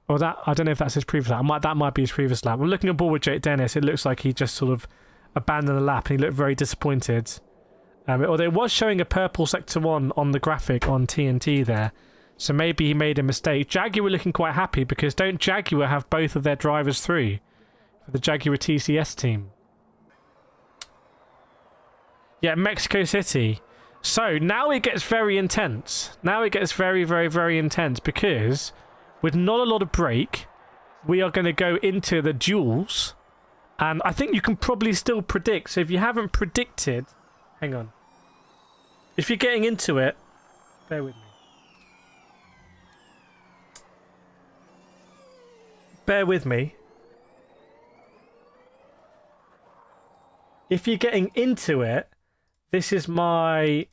Or that, I don't know if that's his previous lap. That might be his previous lap. I'm looking on board with Jake Dennis. It looks like he just sort of abandoned the lap and he looked very disappointed. Although it was showing a purple Sector 1 on the graphic on TNT there. So maybe he made a mistake. Jaguar were looking quite happy because don't Jaguar have both of their drivers through for the Jaguar TCS team? Yeah, Mexico City. So now it gets very intense. Now it gets very, very, very intense because with not a lot of break, we are going to go into the duels. And I think you can probably still predict. So if you haven't predicted... Hang on. If you're getting into it... Bear with me. Bear with me. If you're getting into it, this is the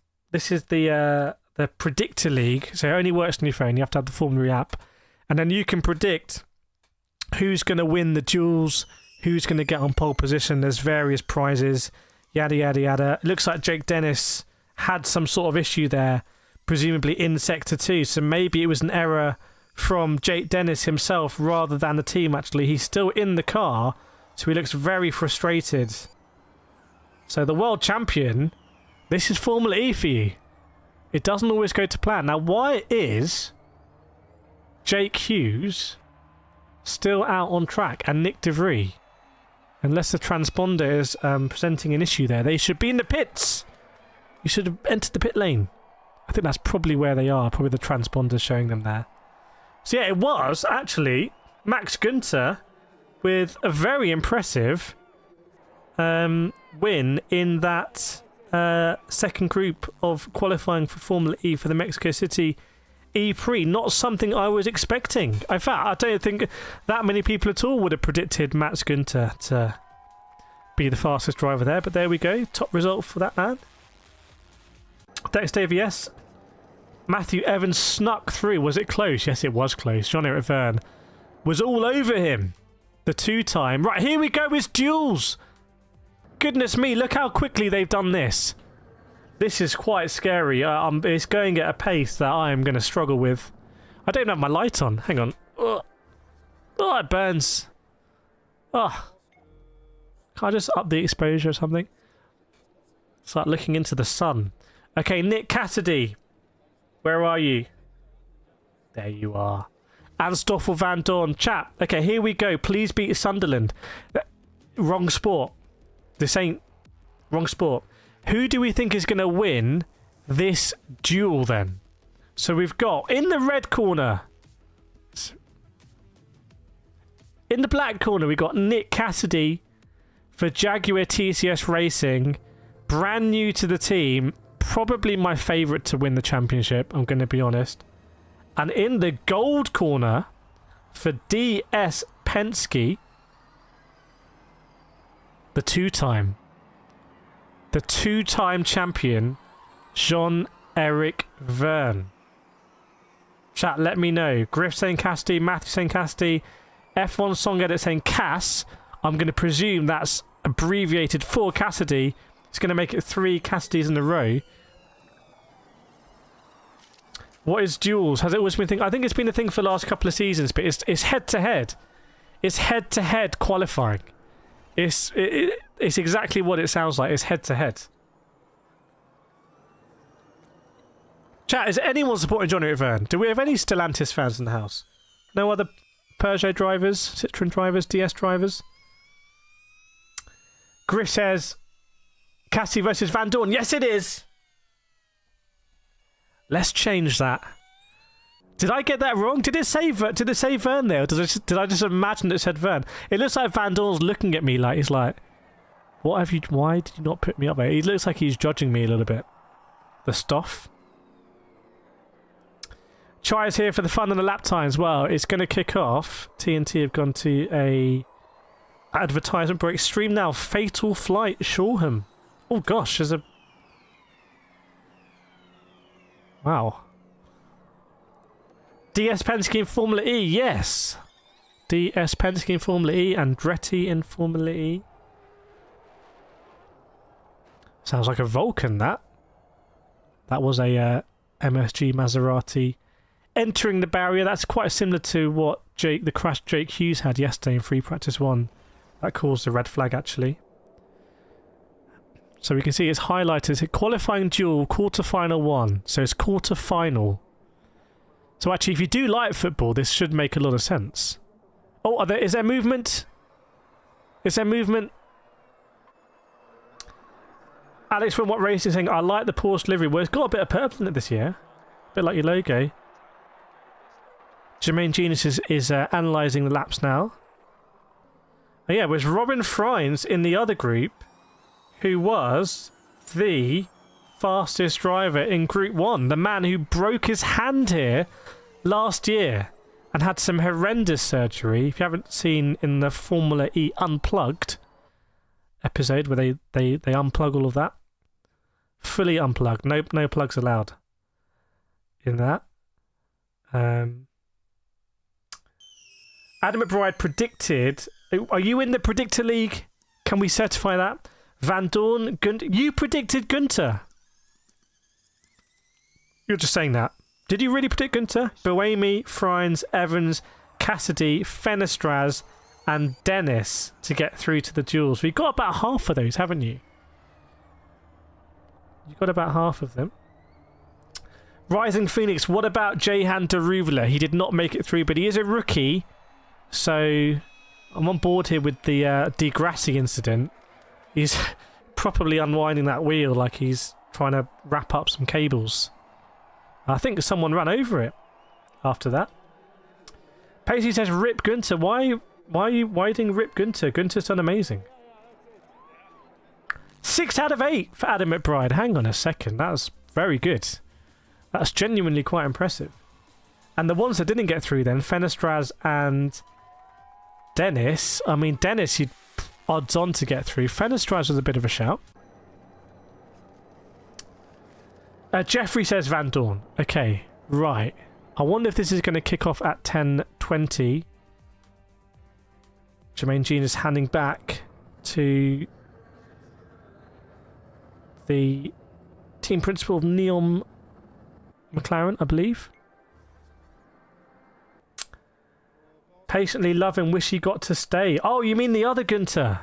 Predictor League. So it only works on your phone. You have to have the Formula E app. And then you can predict who's going to win the duels, who's going to get on pole position. There's various prizes, yada, yada, yada. It looks like Jake Dennis had some sort of issue there, presumably in Sector 2. So maybe it was an error from Jake Dennis himself rather than the team, actually. He's still in the car, so he looks very frustrated. So the world champion, this is Formula E for you. It doesn't always go to plan. Now, why is Jake Hughes still out on track and Nick DeVries? Unless the transponder is presenting an issue there. They should be in the pits. You should have entered the pit lane. I think that's probably where they are. Probably the transponder showing them there. So yeah, it was actually Max Günther with a very impressive win in that second group of qualifying for Formula E for the Mexico City E-Prix. Not something I was expecting. In fact, I don't think that many people at all would have predicted Max Günther to be the fastest driver there, but there we go. Top result for that man. Dex Dave, yes. Matthew Evans snuck through. Was it close? Yes, it was close. Jean-Eric Verne was all over him. The two-time. Right, here we go. It's duels. Goodness me, look how quickly they've done this. This is quite scary. It's going at a pace that I am going to struggle with. I don't have my light on. Hang on. Oh, it burns. Oh. Can I just up the exposure or something? It's like looking into the sun. Okay, Nick Cassidy. Where are you? There you are. And Stoffel Van Dorn. Chat. Okay, here we go. Please beat Sunderland. Wrong sport. This ain't... Wrong sport. Who do we think is going to win this duel then? So we've got, in the red corner... In the black corner, we've got Nick Cassidy for Jaguar TCS Racing. Brand new to the team. Probably my favourite to win the championship, I'm going to be honest. And in the gold corner, for DS Penske, the two-time champion, Jean-Eric Verne. Chat, let me know. Griff saying Cassidy, Matthew saying Cassidy, F1 Song Edit saying Cass. I'm going to presume that's abbreviated for Cassidy. It's going to make it 3 Cassidys in a row. What is duels? Has it always been a thing? I think it's been a thing for the last couple of seasons, but it's head-to-head. It's head-to-head qualifying. It's exactly what it sounds like. It's head-to-head. Chat, is anyone supporting Jean-Eric Verne? Do we have any Stellantis fans in the house? No other Peugeot drivers, Citroen drivers, DS drivers? Griff says, Cassie versus Van Dorn. Yes, it is. Let's change that. Did I get that wrong? Did it say Verne there? Or did I just imagine it said Verne? It looks like Van Dorn's looking at me like he's like, "What have you? Why did you not put me up there?" He looks like he's judging me a little bit. The stuff. Chai's here for the fun and the lap times. Well, it's going to kick off. TNT have gone to a advertisement break. Stream now. Fatal Flight, Shoreham. Oh gosh, there's a... Wow. DS Penske in Formula E, yes. DS Penske in Formula E, Andertti in Formula E. Sounds like a Vulcan, that. That was a MSG Maserati entering the barrier. That's quite similar to what the crash Jake Hughes had yesterday in free practice 1. That caused a red flag, actually. So we can see it's highlighted. It's a qualifying duel, quarter-final 1. So it's quarter-final. So actually, if you do like football, this should make a lot of sense. Oh, is there movement? Is there movement? Alex from What Racing saying, I like the Porsche livery. Well, it's got a bit of purple in it this year. A bit like your logo. Jermaine Genius is analysing the laps now. Oh yeah, it was Robin Frinjs in the other group, who was the fastest driver in Group 1. The man who broke his hand here last year and had some horrendous surgery. If you haven't seen in the Formula E Unplugged episode where they unplug all of that. Fully unplugged. No plugs allowed in that. Adam McBride predicted... Are you in the predictor league? Can we certify that? Van Dorn, Gunter... You predicted Gunter. You're just saying that. Did you really predict Gunter? Buemi, Frinjs, Evans, Cassidy, Fenestraz, and Dennis to get through to the duels. We've got about half of those, haven't you? You've got about half of them. Rising Phoenix, what about Jehan Daruvla? He did not make it through, but he is a rookie. So I'm on board here with the Degrassi incident. He's probably unwinding that wheel like he's trying to wrap up some cables. I think someone ran over it after that. Pacey says, Rip Gunter. Why didn't Rip Gunter? Gunter's done amazing. 6 out of 8 for Adam McBride. Hang on a second. That was very good. That's genuinely quite impressive. And the ones that didn't get through then, Fenestraz and Dennis. I mean, Dennis, you'd odds on to get through. Fenestraz was a bit of a shout. Jeffrey says Van Dorn. Okay, right. I wonder if this is going to kick off at 10:20. Jermaine Jean is handing back to the team principal of NEOM McLaren, I believe. Patiently love and wish he got to stay. Oh, you mean the other Gunter?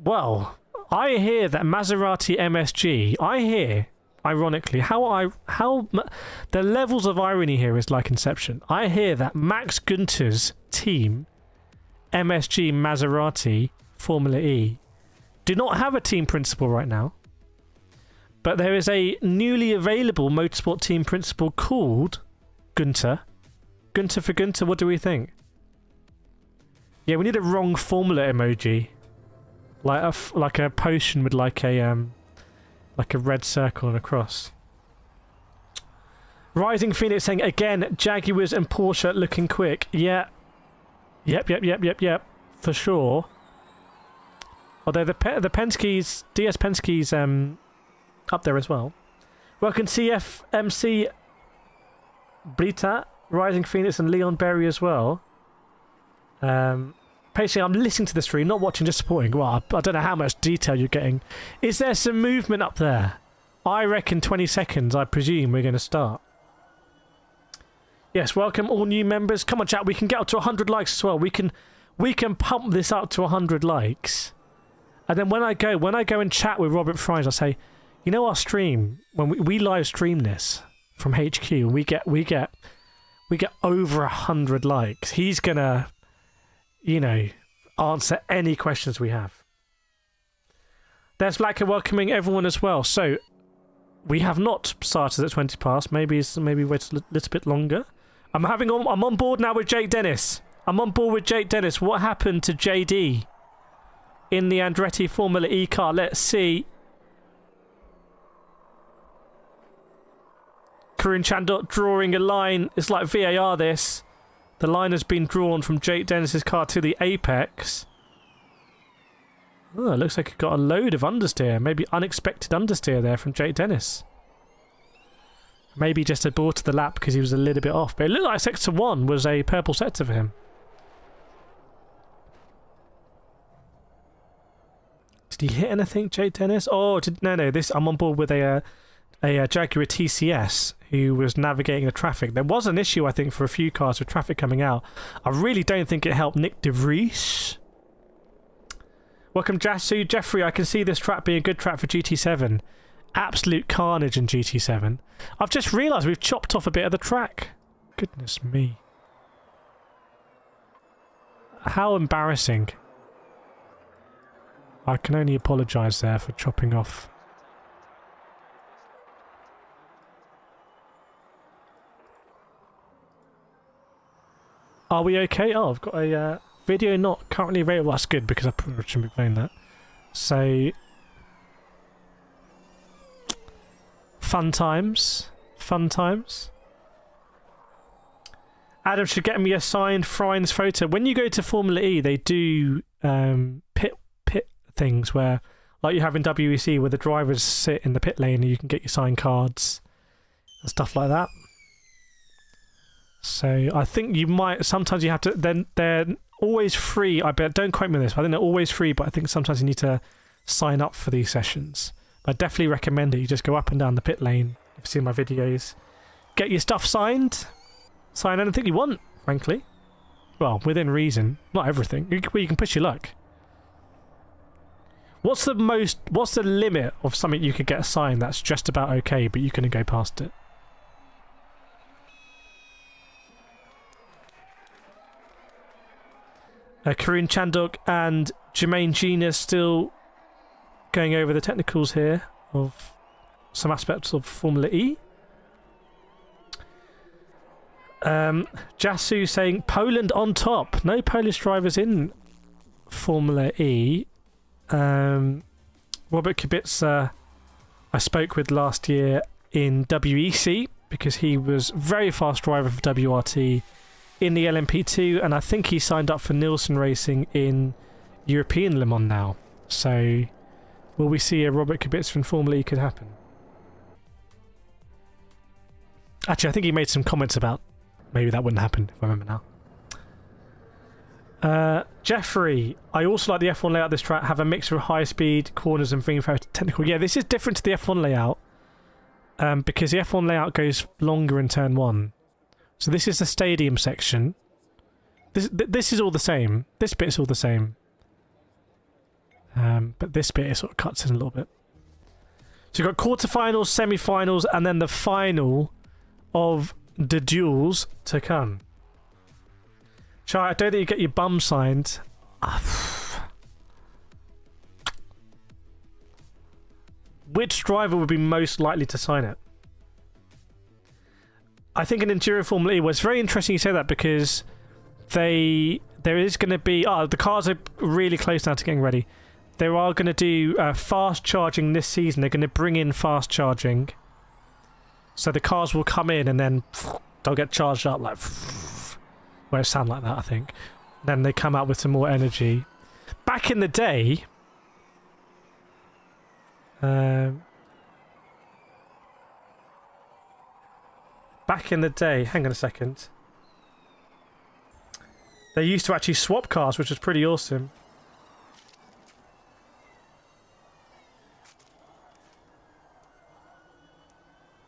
Well, I hear that Maserati MSG, I hear, ironically, the levels of irony here is like Inception. I hear that Max Gunter's team, MSG Maserati Formula E, do not have a team principal right now. But there is a newly available motorsport team principal called Gunter. Gunter for Gunter, what do we think? Yeah, we need a wrong formula emoji. Like a potion with like a red circle and a cross. Rising Phoenix saying again, Jaguars and Porsche looking quick. Yeah. Yep. For sure. Although the Penske's, DS Penske's up there as well. Welcome CFMC Brita, Rising Phoenix and Leon Berry as well. Basically, I'm listening to the stream, not watching, just supporting. Well, I don't know how much detail you're getting. Is there some movement up there? I reckon 20 seconds, I presume we're going to start. Yes, welcome all new members. Come on, chat, we can get up to 100 likes as well. We can pump this up to 100 likes. And then when I go and chat with Robert Frinjs, I'll say, you know our stream, when we live stream this from HQ, and we get over 100 likes. He's gonna, answer any questions we have. There's Blacker welcoming everyone as well. So we have not started at 20 past. Maybe wait a little bit longer. I'm on board now with Jake Dennis. What happened to JD in the Andretti Formula E car? Let's see. Karun Chandot drawing a line. It's like VAR this. The line has been drawn from Jake Dennis's car to the apex. Oh, it looks like it got a load of understeer. Maybe unexpected understeer there from Jake Dennis. Maybe just aborted the lap because he was a little bit off. But it looked like sector 1 was a purple sector for him. Did he hit anything, Jake Dennis? Oh, no. I'm on board with a Jaguar TCS who was navigating the traffic. There was an issue, I think, for a few cars with traffic coming out. I really don't think it helped Nick de Vries. Welcome, Jasu. Jeffrey, I can see this track being a good track for GT7. Absolute carnage in GT7. I've just realised we've chopped off a bit of the track. Goodness me. How embarrassing. I can only apologise there for chopping off. Are we okay? Oh, I've got a video not currently available. That's good because I probably shouldn't be playing that. So, fun times. Fun times. Adam should get me a signed Frinjs photo. When you go to Formula E, they do pit things where, like you have in WEC, where the drivers sit in the pit lane and you can get your signed cards and stuff like that. So I think you might, sometimes you have to, then they're always free, I bet, don't quote me on this, but I think they're always free, but I think sometimes you need to sign up for these sessions. But I definitely recommend it. You just go up and down the pit lane, you've seen my videos, get your stuff signed, sign anything you want, frankly. Well, within reason, not everything, you can push your luck. What's the limit of something you could get signed that's just about okay, but you couldn't go past it? Karun Chandok and Jermaine Gina still going over the technicals here of some aspects of Formula E. Jasu saying Poland on top. No Polish drivers in Formula E. Robert Kubica I spoke with last year in WEC because he was very fast driver for WRT in the LMP2, and I think he signed up for Nielsen Racing in European Le Mans now. So, will we see a Robert Kubica from Formula E could happen? Actually, I think he made some comments about maybe that wouldn't happen, if I remember now. Jeffrey, I also like the F1 layout of this track, have a mix of high speed, corners and very technical. Yeah, this is different to the F1 layout because the F1 layout goes longer in turn 1. So this is the stadium section. This is all the same. This bit's all the same. But this bit sort of cuts in a little bit. So you've got quarterfinals, semi-finals, and then the final of the duels to come. Chai, I don't think you get your bum signed. Which driver would be most likely to sign it? I think an Enduro Formula E was very interesting you say that because there is going to be... the cars are really close now to getting ready. They are going to do fast charging this season. They're going to bring in fast charging. So the cars will come in and then they'll get charged up like... Well, it sound like that, I think. Then they come out with some more energy. Back in the day... hang on a second. They used to actually swap cars, which was pretty awesome.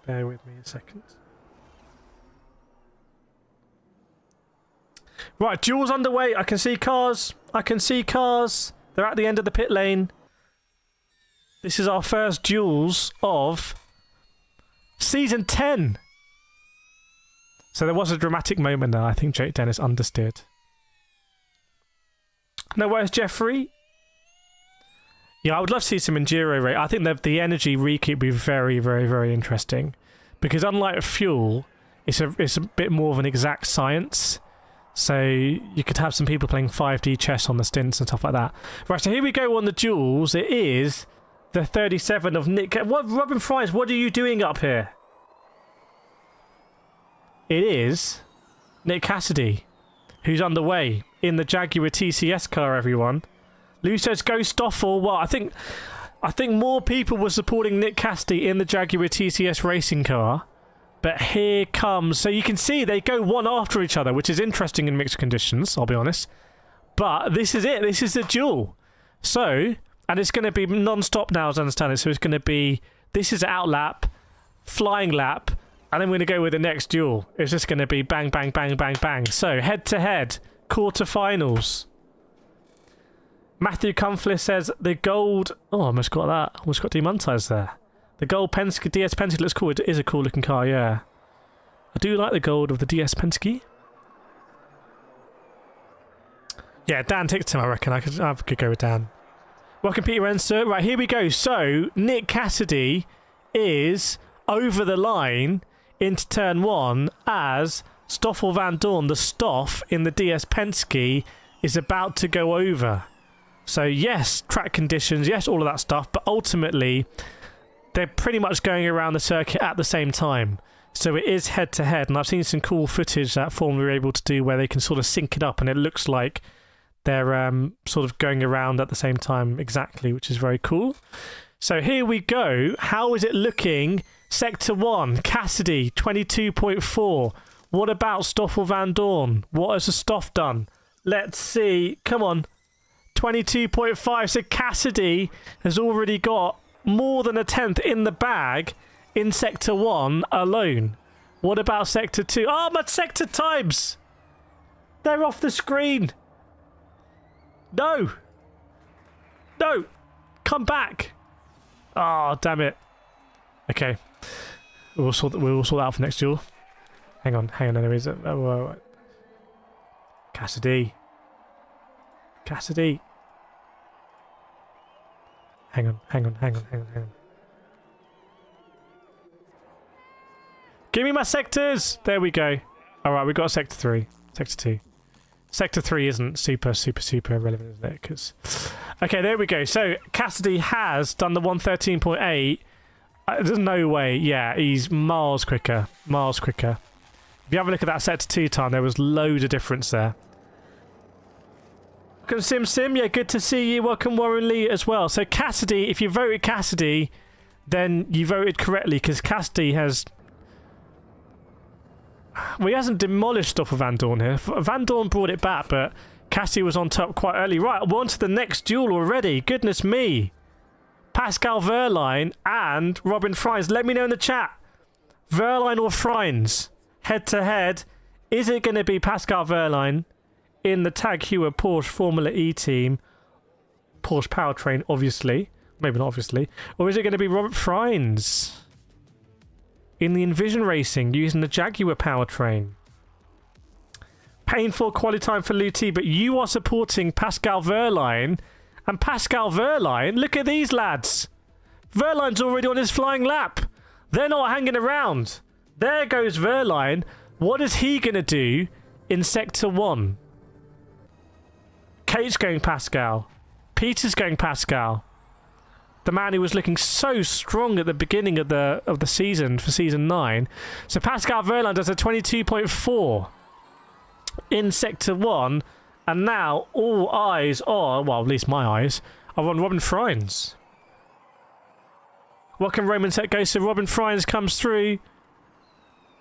Bear with me a second. Right, duels underway. I can see cars. They're at the end of the pit lane. This is our first duels of Season 10. So there was a dramatic moment there. I think Jake Dennis understeered. No, where's Jeffrey? Yeah, I would love to see some enduro rate. I think that the energy rekeep would be very, very, very interesting. Because unlike fuel, it's a bit more of an exact science. So you could have some people playing 5D chess on the stints and stuff like that. Right, so here we go on the duels. It is the 37 of Nick. What, Robin Fries, what are you doing up here? it is Nick Cassidy, who's underway in the Jaguar TCS car, everyone. Lou says, go Stoffel. Well, I think more people were supporting Nick Cassidy in the Jaguar TCS racing car. But here comes... So you can see they go one after each other, which is interesting in mixed conditions, I'll be honest. But this is it. This is the duel. So, and it's going to be non-stop now, as I understand it. So it's going to be... This is out lap, flying lap, and then we're going to go with the next duel. It's just going to be bang, bang, bang, bang, bang. So, head-to-head, quarterfinals. Matthew Cumfless says the gold... Oh, I almost got that. Almost got demonetized there. The gold Penske, DS Penske looks cool. It is a cool looking car, yeah. I do like the gold of the DS Penske. Yeah, Dan takes him, I reckon. I could go with Dan. Welcome, Peter Enser. Right, here we go. So, Nick Cassidy is over the line into turn 1 as Stoffel Van Dorn, the Stoff in the DS Penske, is about to go over. So, yes, track conditions, yes, all of that stuff, but ultimately... They're pretty much going around the circuit at the same time. So it is head-to-head, and I've seen some cool footage that Formula are able to do where they can sort of sync it up, and it looks like they're sort of going around at the same time exactly, which is very cool. So here we go. How is it looking? Sector 1, Cassidy, 22.4. What about Stoffel Van Dorn? What has the Stoff done? Let's see. Come on. 22.5. So Cassidy has already got more than a tenth in the bag in Sector 1 alone. What about Sector 2? Oh, my Sector times! They're off the screen! No! No! Come back! Oh, damn it. Okay. We'll sort that out for next duel. Hang on, anyways. Cassidy. Hang on. Give me my sectors! There we go. Alright, we got Sector 3. Sector 2. Sector 3 isn't super relevant, isn't it? 'Cause... Okay, there we go. So, Cassidy has done the 113.8. There's no way. Yeah, he's miles quicker. If you have a look at that Sector 2 time, there was loads of difference there. Welcome Sim, yeah, good to see you. Welcome Warren Lee as well. So Cassidy, if you voted Cassidy, then you voted correctly, because Cassidy has... Well, he hasn't demolished Stoffel Van Dorn here. Van Dorn brought it back, but Cassidy was on top quite early. Right, we're on to the next duel already. Goodness me. Pascal Wehrlein and Robin Frinjs. Let me know in the chat. Wehrlein or Frinjs? Head to head. Is it going to be Pascal Wehrlein in the Tag Heuer Porsche Formula E team, Porsche powertrain, obviously, maybe not obviously, or is it going to be Robert Frinjs in the Envision Racing using the Jaguar powertrain? Painful quality time for Luti, but you are supporting Pascal Wehrlein, and Pascal Wehrlein, look at these lads. Wehrlein's already on his flying lap. They're not hanging around. There goes Wehrlein. What is he going to do in Sector 1? Kate's going Pascal. Peter's going Pascal. The man who was looking so strong at the beginning of the season for Season 9. So Pascal Wehrlein does a 22.4 in Sector 1. And now all eyes are, well, at least my eyes, are on Robin Frinjs. Welcome Roman Set goes, so Robin Frinjs comes through.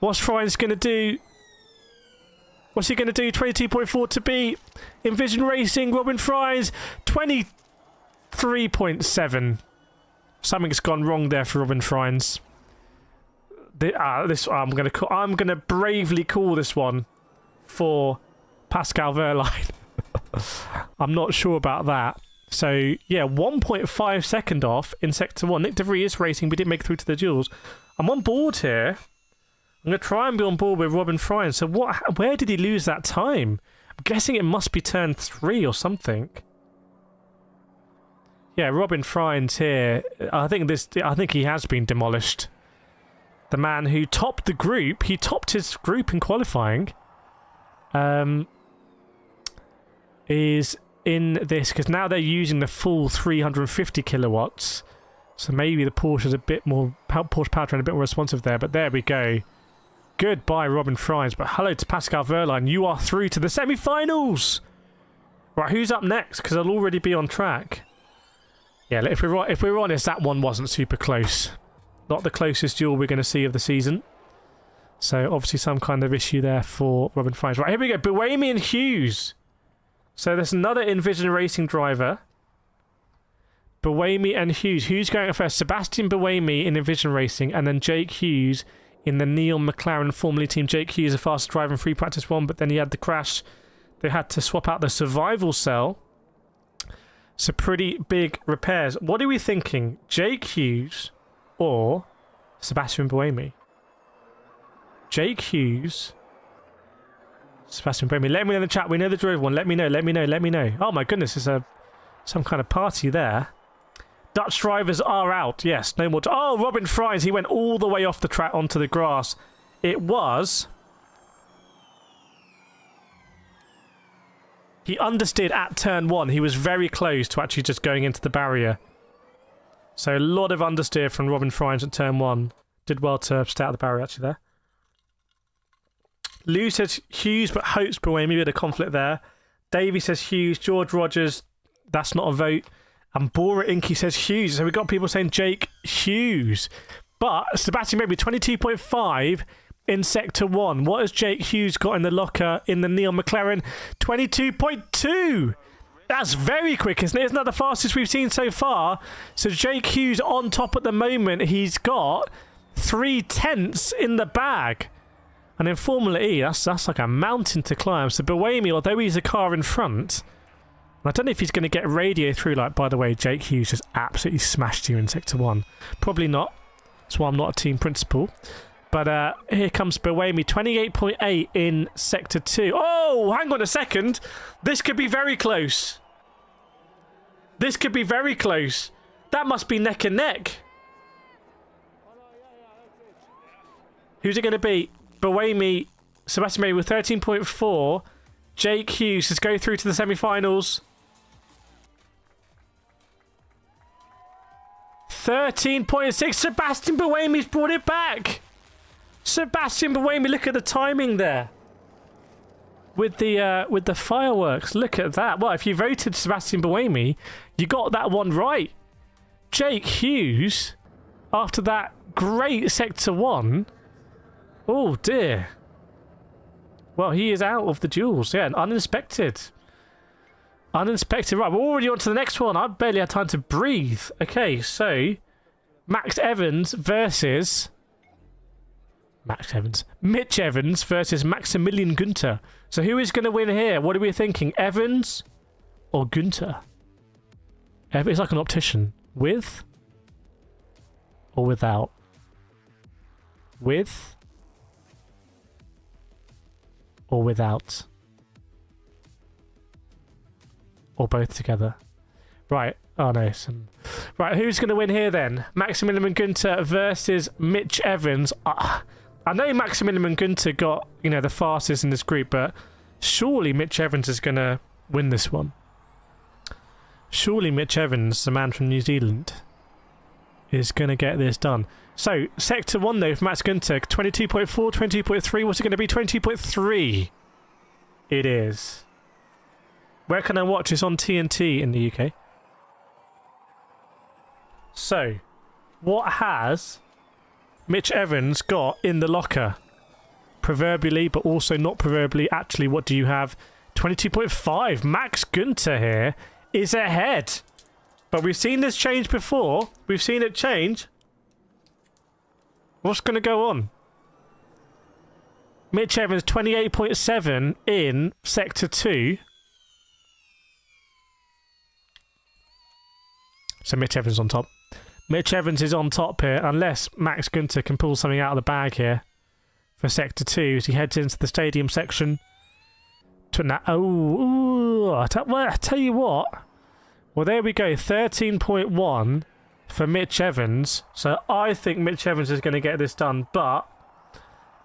What's Frinjs going to do? What's he going to do? 22.4 to beat Envision Racing. Robin Frinjs, 23.7. Something's gone wrong there for Robin Frinjs. I'm going to bravely call this one for Pascal Wehrlein. I'm not sure about that. So yeah, 1.5 second off in Sector 1. Nick DeVries is racing, but didn't make it through to the duels. I'm on board here. I'm going to try and be on board with Robin Frinjs. So where did he lose that time? I'm guessing it must be turn 3 or something. Yeah, Robin Frinjs here. I think he has been demolished. The man who topped the group, he topped his group in qualifying, is in this, because now they're using the full 350 kilowatts. So maybe the Porsche is a bit more, Porsche powertrain a bit more responsive there. But there we go. Goodbye, Robin Frinjs. But hello to Pascal Wehrlein. You are through to the semi-finals. Right, who's up next? Because I'll already be on track. Yeah, if we're honest, that one wasn't super close. Not the closest duel we're going to see of the season. So obviously some kind of issue there for Robin Frinjs. Right, here we go. Buemi and Hughes. So there's another Envision Racing driver. Buemi and Hughes. Hughes going first. Sebastian Buemi in Envision Racing, and then Jake Hughes in the NEOM McLaren Formula E team. Jake Hughes, the fastest driver in free practice 1, but then he had the crash. They had to swap out the survival cell. So pretty big repairs. What are we thinking? Jake Hughes or Sebastian Buemi? Jake Hughes, Sebastian Buemi. Let me know in the chat. We know the drove one. Let me know. Let me know. Let me know. Oh my goodness, there's some kind of party there. Dutch drivers are out. Yes, no more. Oh, Robin Frinjs. He went all the way off the track onto the grass. It was. He understeered at turn 1. He was very close to actually just going into the barrier. So a lot of understeer from Robin Frinjs at turn 1. Did well to stay out of the barrier actually there. Lou says Hughes but hopes Buemi, with a conflict there. Davey says Hughes. George Rogers, that's not a vote. And Bora Inky says Hughes. So we've got people saying Jake Hughes. But Sebastian Buemi, 22.5 in Sector 1. What has Jake Hughes got in the locker in the NEOM McLaren? 22.2. That's very quick, isn't it? Isn't that the fastest we've seen so far? So Jake Hughes on top at the moment. He's got 3/10 in the bag. And in Formula E, that's like a mountain to climb. So Buemi, although he's a car in front, I don't know if he's going to get radio through, like, by the way, Jake Hughes just absolutely smashed you in Sector 1. Probably not. That's why I'm not a team principal. But here comes Buemi, 28.8 in Sector 2. Oh, hang on a second. This could be very close. This could be very close. That must be neck and neck. Who's it going to be? Buemi, Sebastian Buemi with 13.4. Jake Hughes has go through to the semi-finals. 13.6. Sebastian Buemi's brought it back. Sebastian Buemi, look at the timing there. With the fireworks. Look at that. Well, if you voted Sebastian Buemi, you got that one right. Jake Hughes, after that great Sector 1. Oh dear. Well, he is out of the duels. Yeah, uninspected. Uninspected. Right, we're already on to the next one. I barely had time to breathe. Okay, so Mitch Evans versus Maximilian Günther. So who is going to win here? What are we thinking? Evans or Günther? It's like an optician. With or without? With or without? Or both together? Right. Oh no. Right, who's going to win here then? Maximilian Günther versus Mitch Evans. I know Maximilian Günther got, the fastest in this group, but surely Mitch Evans is going to win this one. Surely Mitch Evans, the man from New Zealand, is going to get this done. So, Sector 1 though for Max Günther, 22.4, 22.3. What's it going to be? 20.3. It is. Where can I watch? It's on TNT in the UK. So, what has Mitch Evans got in the locker? Proverbially, but also not proverbially. Actually, what do you have? 22.5. Max Günther here is ahead. But we've seen this change before. We've seen it change. What's going to go on? Mitch Evans, 28.7 in Sector 2. So Mitch Evans on top. Mitch Evans is on top here, unless Max Günther can pull something out of the bag here for Sector 2 as he heads into the stadium section. I tell you what. Well, there we go. 13.1 for Mitch Evans. So I think Mitch Evans is going to get this done, but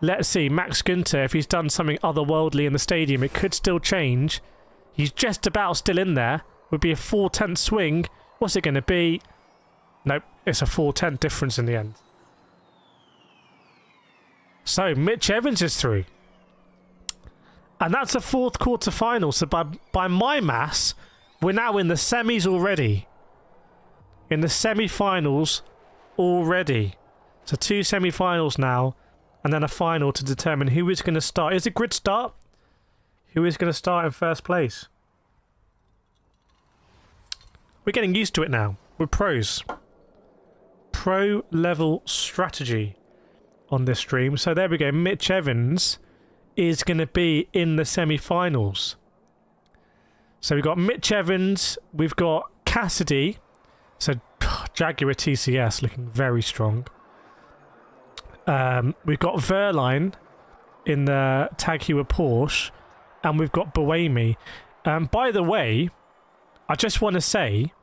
let's see. Max Günther, if he's done something otherworldly in the stadium, it could still change. He's just about still in there. Would be a 4/10 swing. What's it going to be? Nope, it's a 4/10 difference in the end. So Mitch Evans is through. And that's a fourth quarter final. So by my maths, we're now in the semis already. In the semi-finals already. So 2 semi-finals now. And then a final to determine who is going to start. Is it grid start? Who is going to start in first place? We're getting used to it now. We're pros. Pro level strategy on this stream. So there we go. Mitch Evans is going to be in the semi-finals. So we've got Mitch Evans. We've got Cassidy. So Jaguar TCS looking very strong. We've got Wehrlein in the Tag Heuer Porsche. And we've got Buemi. By the way, I just want to say,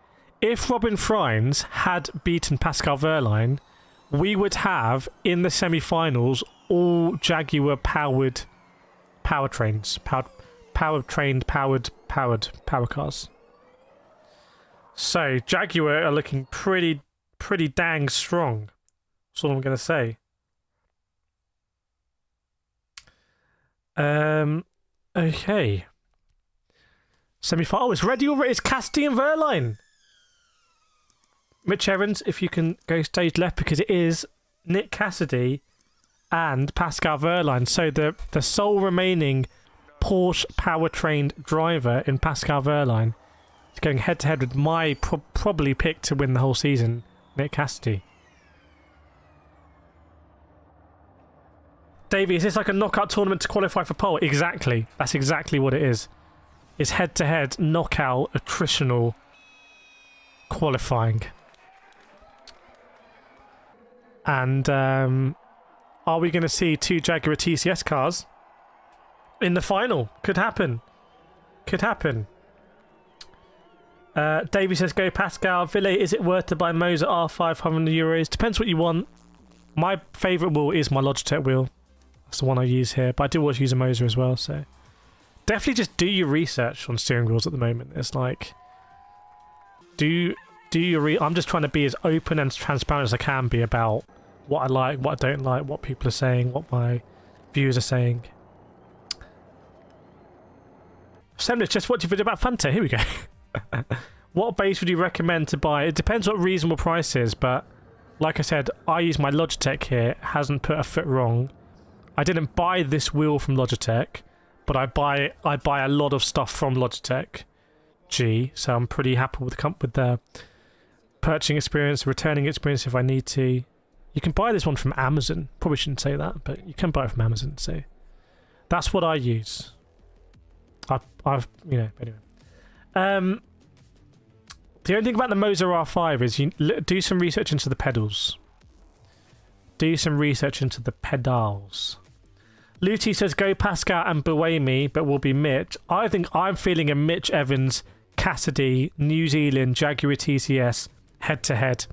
if Robin Frinjs had beaten Pascal Wehrlein, we would have, in the semi-finals, all Jaguar powered powertrains. Powered cars. So, Jaguar are looking pretty dang strong. That's all I'm going to say. Okay. Semi-final. Oh, it's ready already. It's Cassidy and Wehrlein. Mitch Evans, if you can go stage left, because it is Nick Cassidy and Pascal Wehrlein. So the sole remaining Porsche power-trained driver in Pascal Wehrlein is going head-to-head with my probably pick to win the whole season, Nick Cassidy. Davey, is this like a knockout tournament to qualify for pole? Exactly. That's exactly what it is. It's head-to-head knockout attritional qualifying. And are we going to see 2 Jaguar TCS cars in the final? Could happen. Could happen. Davey says, go Pascal. Ville, is it worth to buy Moser R5 €100? Depends what you want. My favourite wheel is my Logitech wheel. That's the one I use here. But I do always use a Moser as well, so... Definitely just do your research on steering wheels at the moment. It's like... Do your I'm just trying to be as open and transparent as I can be about what I like, what I don't like, what people are saying, what my viewers are saying. Semnich, just watch a video about Fanta. Here we go. What base would you recommend to buy? It depends what reasonable price is, but like I said, I use my Logitech here. It hasn't put a foot wrong. I didn't buy this wheel from Logitech, but I buy a lot of stuff from Logitech G, so I'm pretty happy with the purchasing experience, returning experience if I need to. You can buy this one from Amazon. Probably shouldn't say that, but you can buy it from Amazon, so that's what I use. I've you know, anyway. The only thing about the Moser R5 is you do some research into the pedals. Do some research into the pedals. Luty says go Pascal and Buemi, but will be Mitch. I think I'm feeling a Mitch Evans, Cassidy, New Zealand, Jaguar TCS head-to-head.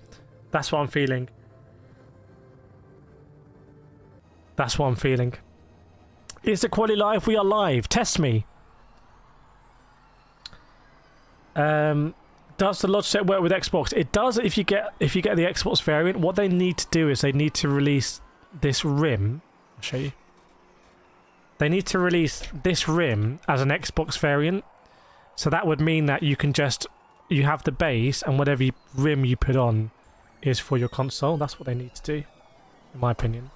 That's what I'm feeling. That's what I'm feeling. Is the quali live? We are live. Test me. Does the Logitech work with Xbox? It does if you get the Xbox variant. What they need to do is they need to release this rim. I'll show you. They need to release this rim as an Xbox variant. So that would mean that you have the base and whatever rim you put on is for your console. That's what they need to do, in my opinion.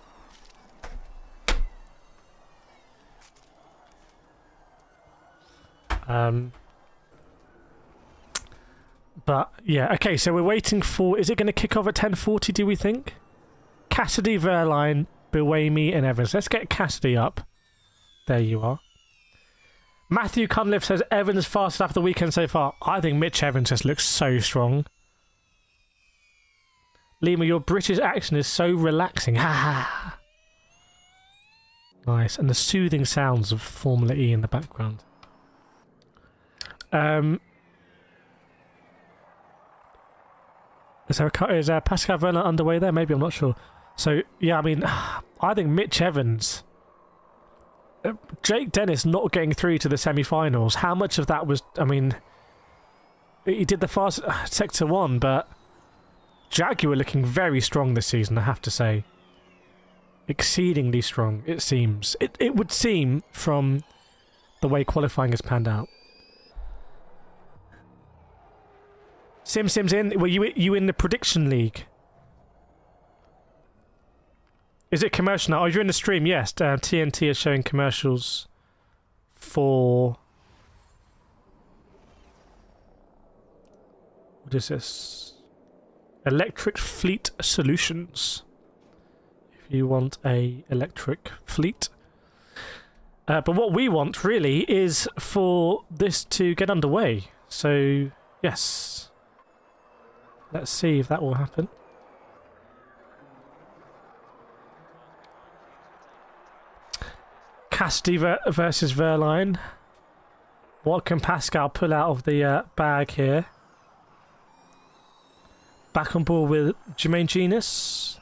But yeah, okay, so we're waiting for... Is it going to kick off at 10:40, do we think? Cassidy, Wehrlein, Buemi and Evans. Let's get Cassidy up. There you are. Matthew Cunliffe says Evans fastest after the weekend so far. I think Mitch Evans just looks so strong. Lima, your British accent is so relaxing. Ha ha. Nice. And the soothing sounds of Formula E in the background. Is Pascal Wehrlein underway there? Maybe, I'm not sure. So, yeah, I mean, I think Mitch Evans... Jake Dennis not getting through to the semi-finals, how much of that was... I mean, he did the fast Sector 1, but Jaguar looking very strong this season, I have to say. Exceedingly strong, it seems. It would seem from the way qualifying has panned out. Sim's in. Were you in the prediction league? Is it commercial now? Oh, you're in the stream, yes. TNT is showing commercials for... What is this? Electric Fleet Solutions. If you want a electric fleet. But what we want, really, is for this to get underway. So, yes. Let's see if that will happen. Cassidy versus Wehrlein. What can Pascal pull out of the bag here? Back on board with Jermaine Genus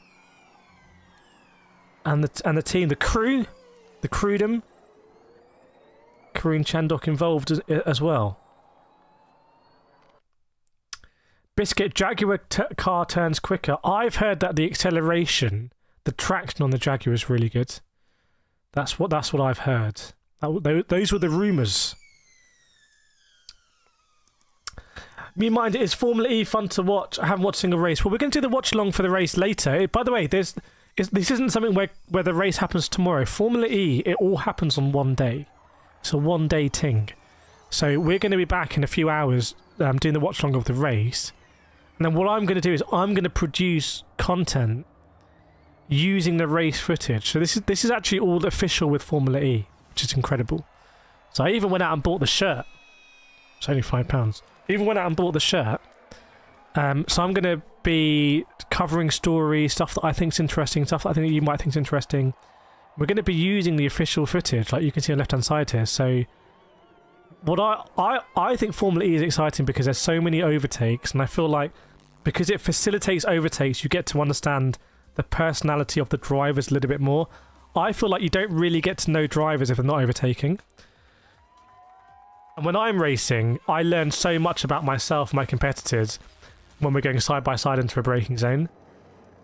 and the team, the crewdom. Karun Chandok involved as well. Biscuit, Jaguar car turns quicker. I've heard that the acceleration, the traction on the Jaguar is really good. That's what I've heard. Those were the rumours. Me mind, is Formula E fun to watch? I haven't watched a single race. Well, we're going to do the watch along for the race later. By the way, this isn't something where the race happens tomorrow. Formula E, it all happens on one day. It's a one-day thing. So we're going to be back in a few hours doing the watch along of the race. And then what I'm going to do is I'm going to produce content using the race footage. So this is actually all official with Formula E, which is incredible. So I even went out and bought the shirt. It's only £5. Even went out and bought the shirt. So I'm going to be covering stories, stuff that I think's interesting, stuff that I think you might think's interesting. We're going to be using the official footage, like you can see on the left-hand side here. So what I think Formula E is exciting because there's so many overtakes, and I feel like because it facilitates overtakes, you get to understand the personality of the drivers a little bit more. I feel like you don't really get to know drivers if they're not overtaking. And when I'm racing, I learn so much about myself and my competitors when we're going side by side into a braking zone.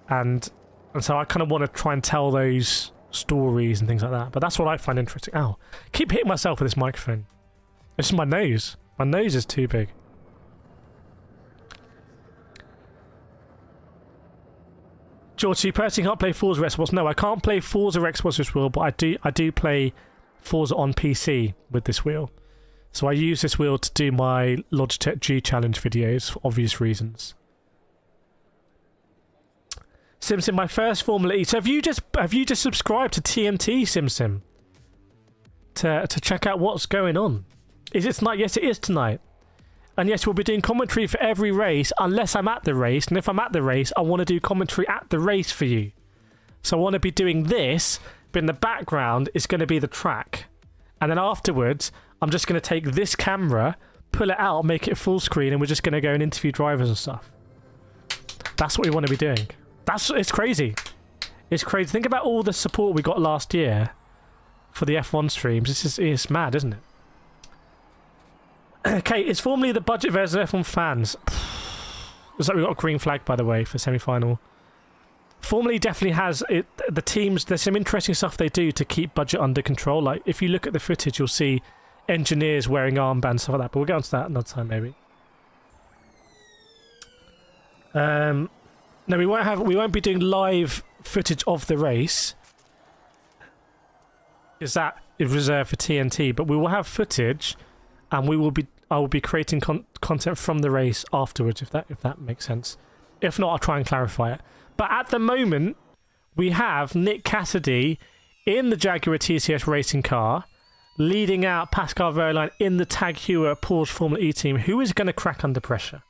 And so I kind of want to try and tell those stories and things like that. But that's what I find interesting. Ow. Keep hitting myself with this microphone. It's just my nose. My nose is too big. George, you personally can't play Forza Xbox. No, I can't play Forza Xbox with this wheel, but I do play Forza on PC with this wheel. So I use this wheel to do my Logitech G Challenge videos for obvious reasons. Simsim, my first Formula E. So have you just subscribed to TMT, Simsim? To check out what's going on. Is it tonight? Yes, it is tonight. And yes, we'll be doing commentary for every race unless I'm at the race. And if I'm at the race, I want to do commentary at the race for you. So I want to be doing this, but in the background is going to be the track. And then afterwards, I'm just going to take this camera, pull it out, make it full screen, and we're just going to go and interview drivers and stuff. That's what we want to be doing. It's crazy. It's crazy. Think about all the support we got last year for the F1 streams. It's mad, isn't it? Okay, it's formerly the budget version of F1 fans. Looks like we got a green flag, by the way, for semi-final. Formula E definitely has it. The teams, there's some interesting stuff they do to keep budget under control. Like, if you look at the footage, you'll see engineers wearing armbands, stuff like that. But we'll get onto that another time, maybe. No, we won't be doing live footage of the race. Is that reserved for TNT? But we will have footage, and I will be creating content from the race afterwards, if that makes sense. If not, I'll try and clarify it. But at the moment, we have Nick Cassidy in the Jaguar TCS racing car, leading out Pascal Wehrlein in the Tag Heuer Porsche Formula E team. Who is going to crack under pressure?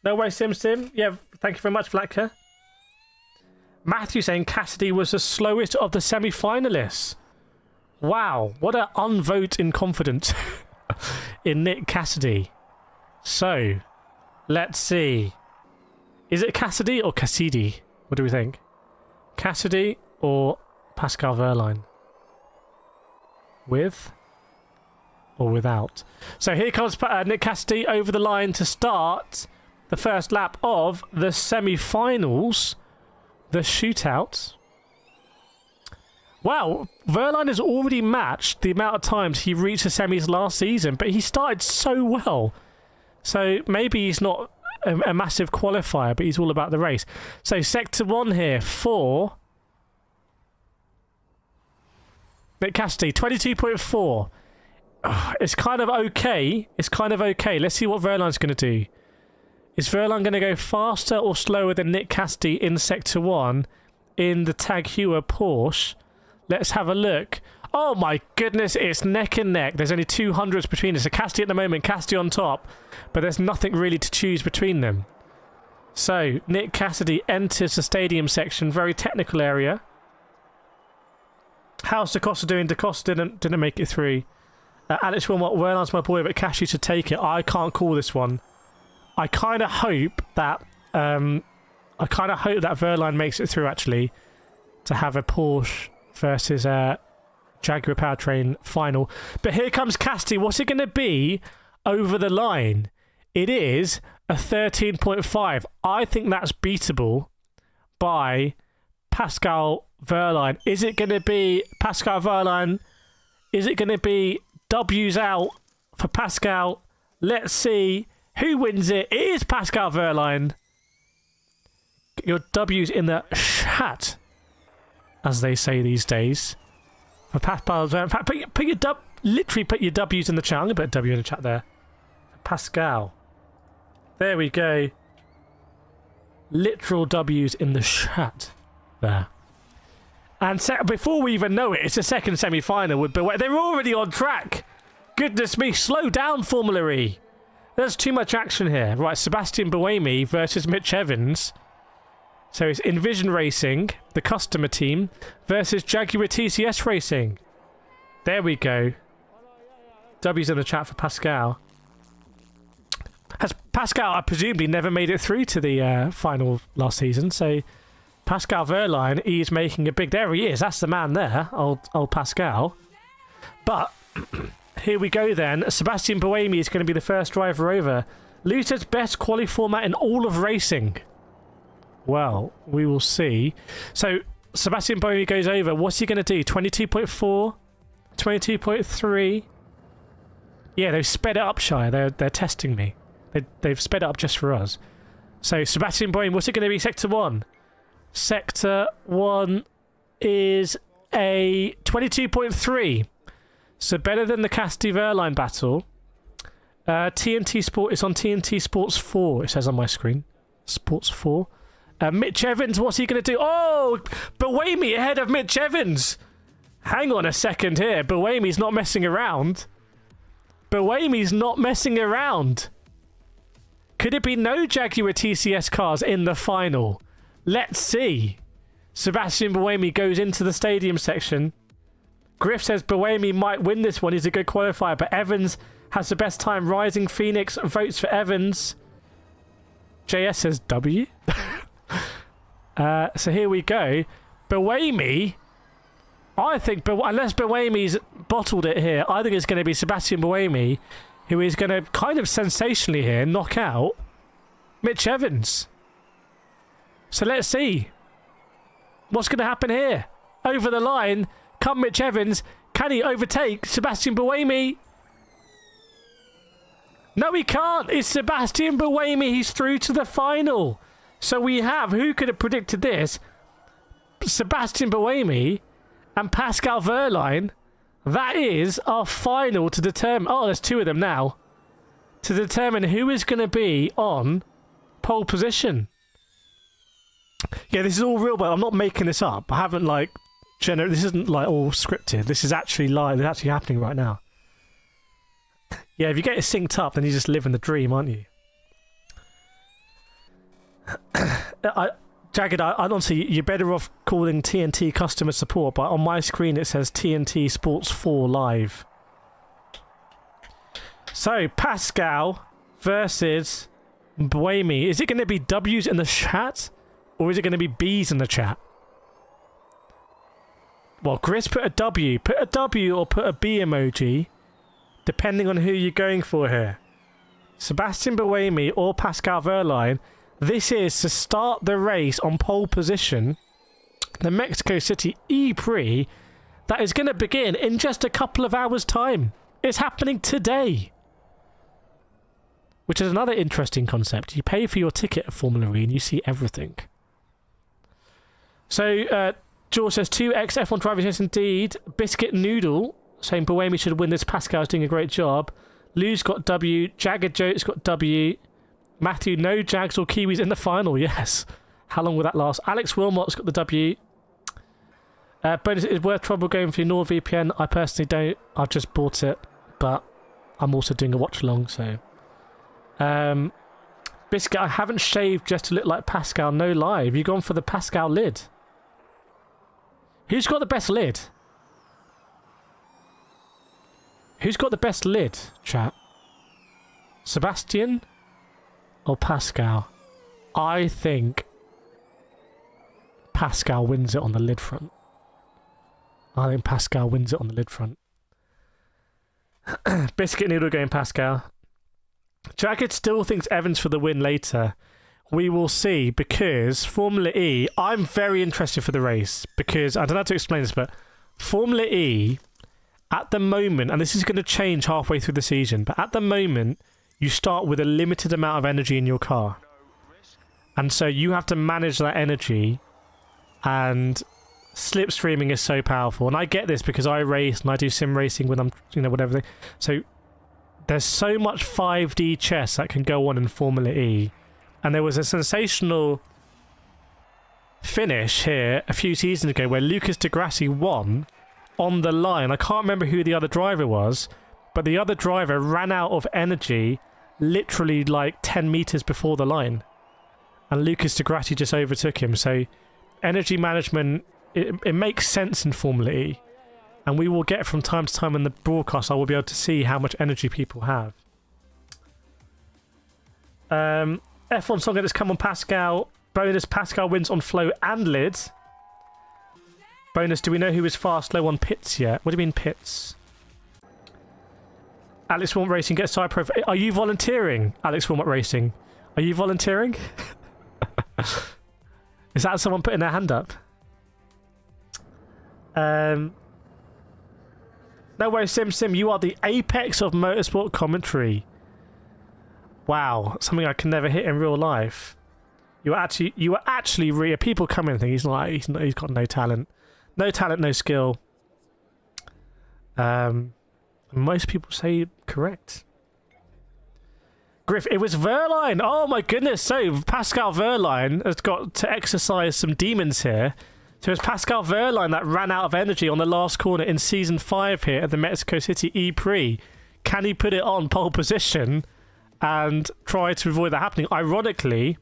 No way, Sim. Yeah, thank you very much, Blacker. Matthew saying Cassidy was the slowest of the semi-finalists. Wow, what an unvote in confidence in Nick Cassidy. So, let's see. Is it Cassidy or Cassidy? What do we think? Cassidy or Pascal Wehrlein? With or without? So here comes Nick Cassidy over the line to start the first lap of the semi-finals, the shootout. Wow, Wehrlein has already matched the amount of times he reached the semis last season, but he started so well. So maybe he's not a massive qualifier, but he's all about the race. So Sector 1 here for Nick Cassidy, 22.4. It's kind of okay. It's kind of okay. Let's see what Wehrlein's going to do. Is Wehrlein going to go faster or slower than Nick Cassidy in Sector 1 in the Tag Heuer Porsche? Let's have a look. Oh my goodness, it's neck and neck. There's only 200s between us. So Cassidy at the moment, Cassidy on top, but there's nothing really to choose between them. So Nick Cassidy enters the stadium section, very technical area. How's DaCosta doing? DaCosta didn't make it through. Alex Wilmot, Wehrlein's my boy, but Cassidy should take it. I can't call this one. I kind of hope that Wehrlein makes it through actually to have a Porsche versus a Jaguar powertrain final. But here comes Cassidy. What's it going to be over the line? It is a 13.5. I think that's beatable by Pascal Wehrlein. Is it going to be Pascal Wehrlein? Is it going to be W's out for Pascal? Let's see who wins it. It is Pascal Wehrlein. Get your W's in the chat, as they say these days. For Pascal Wehrlein, literally put your W's in the chat. I'm going to put a W in the chat there. For Pascal. There we go. Literal W's in the chat there. And before we even know it, it's the second semi-final with Beway. They're already on track. Goodness me, slow down, Formula E. There's too much action here. Right, Sebastian Buemi versus Mitch Evans. So it's Envision Racing, the customer team, versus Jaguar TCS Racing. There we go. W's in the chat for Pascal. Has Pascal, I presumably, never made it through to the final last season, so Pascal Wehrlein, he's making a big... There he is, that's the man there, old Pascal. But here we go then. Sebastian Buemi is going to be the first driver over. Luter's best quali format in all of racing. Well, we will see. So Sebastian Buemi goes over. What's he going to do? 22.4? 22.3? Yeah, they've sped it up, Shire. They're testing me. They've sped it up just for us. So Sebastian Buemi, what's it going to be? Sector 1. Sector 1 is a 22.3. So better than the Cassidy Wehrlein battle. TNT Sport is on TNT Sports 4, it says on my screen. Sports 4. Mitch Evans, what's he going to do? Oh, Buemi ahead of Mitch Evans. Hang on a second here. Buemi's not messing around. Buemi's not messing around. Could it be no Jaguar TCS cars in the final? Let's see. Sebastian Buemi goes into the stadium section. Griff says Buemi might win this one. He's a good qualifier, but Evans has the best time. Rising Phoenix votes for Evans. JS says W. So here we go. Buemi, I think, unless Buemi's bottled it here, I think it's going to be Sebastian Buemi who is going to kind of sensationally here knock out Mitch Evans. So let's see what's going to happen here. Over the line, come Mitch Evans. Can he overtake Sebastian Buemi? No, he can't. It's Sebastian Buemi. He's through to the final. So we have, who could have predicted this? Sebastian Buemi and Pascal Wehrlein. That is our final to determine... Oh, there's two of them now. To determine who is going to be on pole position. Yeah, this is all real, but I'm not making this up. I haven't, like... This isn't, like, all scripted. This is actually live. It's actually happening right now. Yeah, if you get it synced up, then you're just living the dream, aren't you? Jagged, honestly, you're better off calling TNT customer support, but on my screen it says TNT Sports 4 live. So, Pascal versus Buemi. Is it going to be W's in the chat? Or is it going to be B's in the chat? Well, Chris, put a W. Put a W or put a B emoji, depending on who you're going for here. Sebastian Buemi or Pascal Wehrlein. This is to start the race on pole position. The Mexico City E-Prix that is going to begin in just a couple of hours' time. It's happening today. Which is another interesting concept. You pay for your ticket at Formula E and you see everything. So, George says, 2 ex-F1 drivers, yes indeed. Biscuit Noodle saying Buemi should win this. Pascal's doing a great job. Lou's got W. Jagged Joe's got W. Matthew, no Jags or Kiwis in the final, yes. How long will that last? Alex Wilmot's got the W. Bonus, it is worth trouble going for your NordVPN. I personally don't. I've just bought it, but I'm also doing a watch along, so. Biscuit, I haven't shaved just to look like Pascal, no lie. Have you gone for the Pascal lid? Who's got the best lid? Who's got the best lid, chat? Sebastian or Pascal? I think Pascal wins it on the lid front. I think Pascal wins it on the lid front. Biscuit Noodle going Pascal. Jagged still thinks Evans for the win later. We will see, because Formula E, I'm very interested for the race, because, I don't know how to explain this, but Formula E, at the moment, and this is going to change halfway through the season, but at the moment, you start with a limited amount of energy in your car. And so you have to manage that energy, and slipstreaming is so powerful. And I get this because I race and I do sim racing when I'm, whatever. So there's so much 5D chess that can go on in Formula E. And there was a sensational finish here a few seasons ago where Lucas di Grassi won on the line. I can't remember who the other driver was, but the other driver ran out of energy literally like 10 meters before the line. And Lucas di Grassi just overtook him. So energy management, it makes sense in Formula E. And we will get from time to time in the broadcast, I will be able to see how much energy people have. F1 song that's come on Pascal. Bonus, Pascal wins on flow and lid. Bonus, do we know who is fast low on pits yet? What do you mean pits? Alex Wilmot Racing gets side profile. Are you volunteering, Alex Wilmot Racing? Are you volunteering? Is that someone putting their hand up? No way, Sim, you are the apex of motorsport commentary. Wow, something I can never hit in real life. You are actually people come in and think he's got no talent. No talent, no skill. Most people say correct. Griff, it was Wehrlein. Oh my goodness. So Pascal Wehrlein has got to exercise some demons here. So it's Pascal Wehrlein that ran out of energy on the last corner in Season 5 here at the Mexico City E-Prix. Can he put it on pole position and try to avoid that happening? Ironically,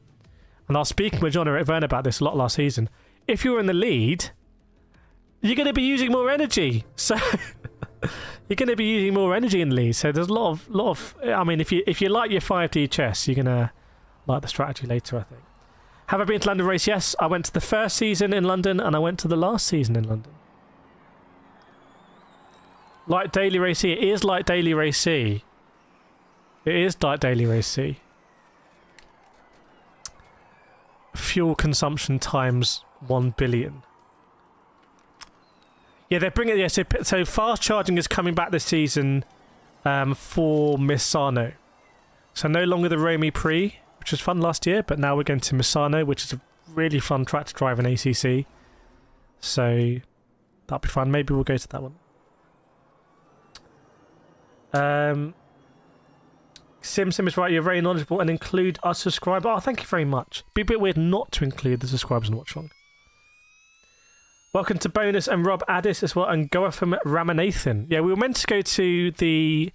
and I was speaking with John Eric Verne about this a lot last season, if you're in the lead, you're going to be using more energy. So you're going to be using more energy in the lead. So there's a lot of I mean, if you like your 5D chess, you're going to like the strategy later, I think. Have I been to London race? Yes, I went to the first season in London and I went to the last season in London. Like Daily Race C. It is like Daily Race C. It is like Daily Race C. Fuel consumption times 1 billion. Yeah, they're bringing... Yeah, so fast charging is coming back this season for Misano. So no longer the Rome E-Prix, which was fun last year, but now we're going to Misano, which is a really fun track to drive in ACC. So that'll be fun. Maybe we'll go to that one. Sim is right. You're very knowledgeable and include our subscriber. Oh, thank you very much. Be a bit weird not to include the subscribers and watch along. Welcome to Bonus and Rob Addis as well, and Goafam Ramanathan. Yeah, we were meant to go to the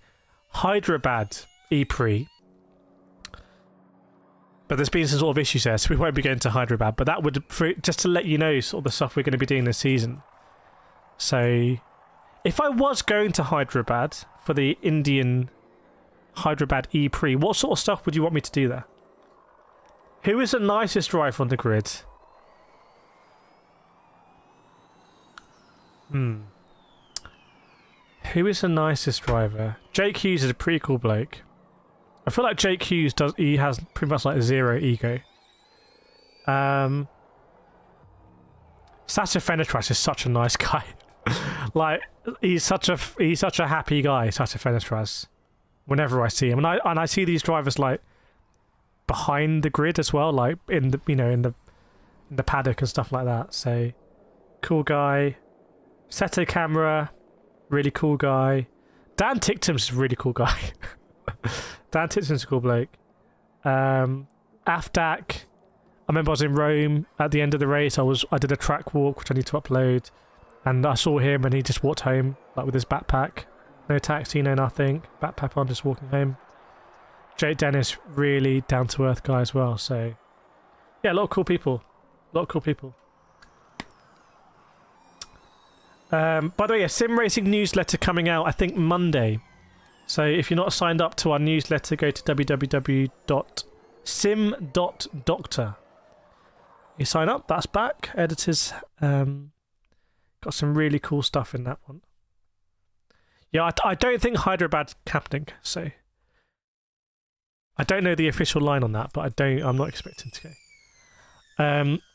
Hyderabad E-Prix, but there's been some sort of issues there, so we won't be going to Hyderabad. But that would, just to let you know, sort of the stuff we're going to be doing this season. So, if I was going to Hyderabad for the Indian Hyderabad E-Prix, what sort of stuff would you want me to do there? Who is the nicest driver on the grid? Who is the nicest driver? Jake Hughes is a pretty cool bloke. I feel like Jake Hughes he has pretty much like zero ego. Sasha Fenitras is such a nice guy. Like, he's such a happy guy, such a Fenestras. Whenever I see him, and I see these drivers like behind the grid as well, like in the in the paddock and stuff like that. So cool guy. Seto camera, really cool guy. Dan Tictum's a really cool guy. Dan Tictum's a cool bloke. Afdak. I remember I was in Rome at the end of the race. I did a track walk which I need to upload, and I saw him and he just walked home like with his backpack. No taxi, no nothing. Backpack on, just walking home. Jake Dennis, really down to earth guy as well. So yeah, a lot of cool people. By the way, a sim racing newsletter coming out, I think Monday. So if you're not signed up to our newsletter, go to www.sim.doctor. You sign up, that's back. Editors got some really cool stuff in that one. Yeah, I don't think Hyderabad's happening, so I don't know the official line on that, but I'm not expecting to go.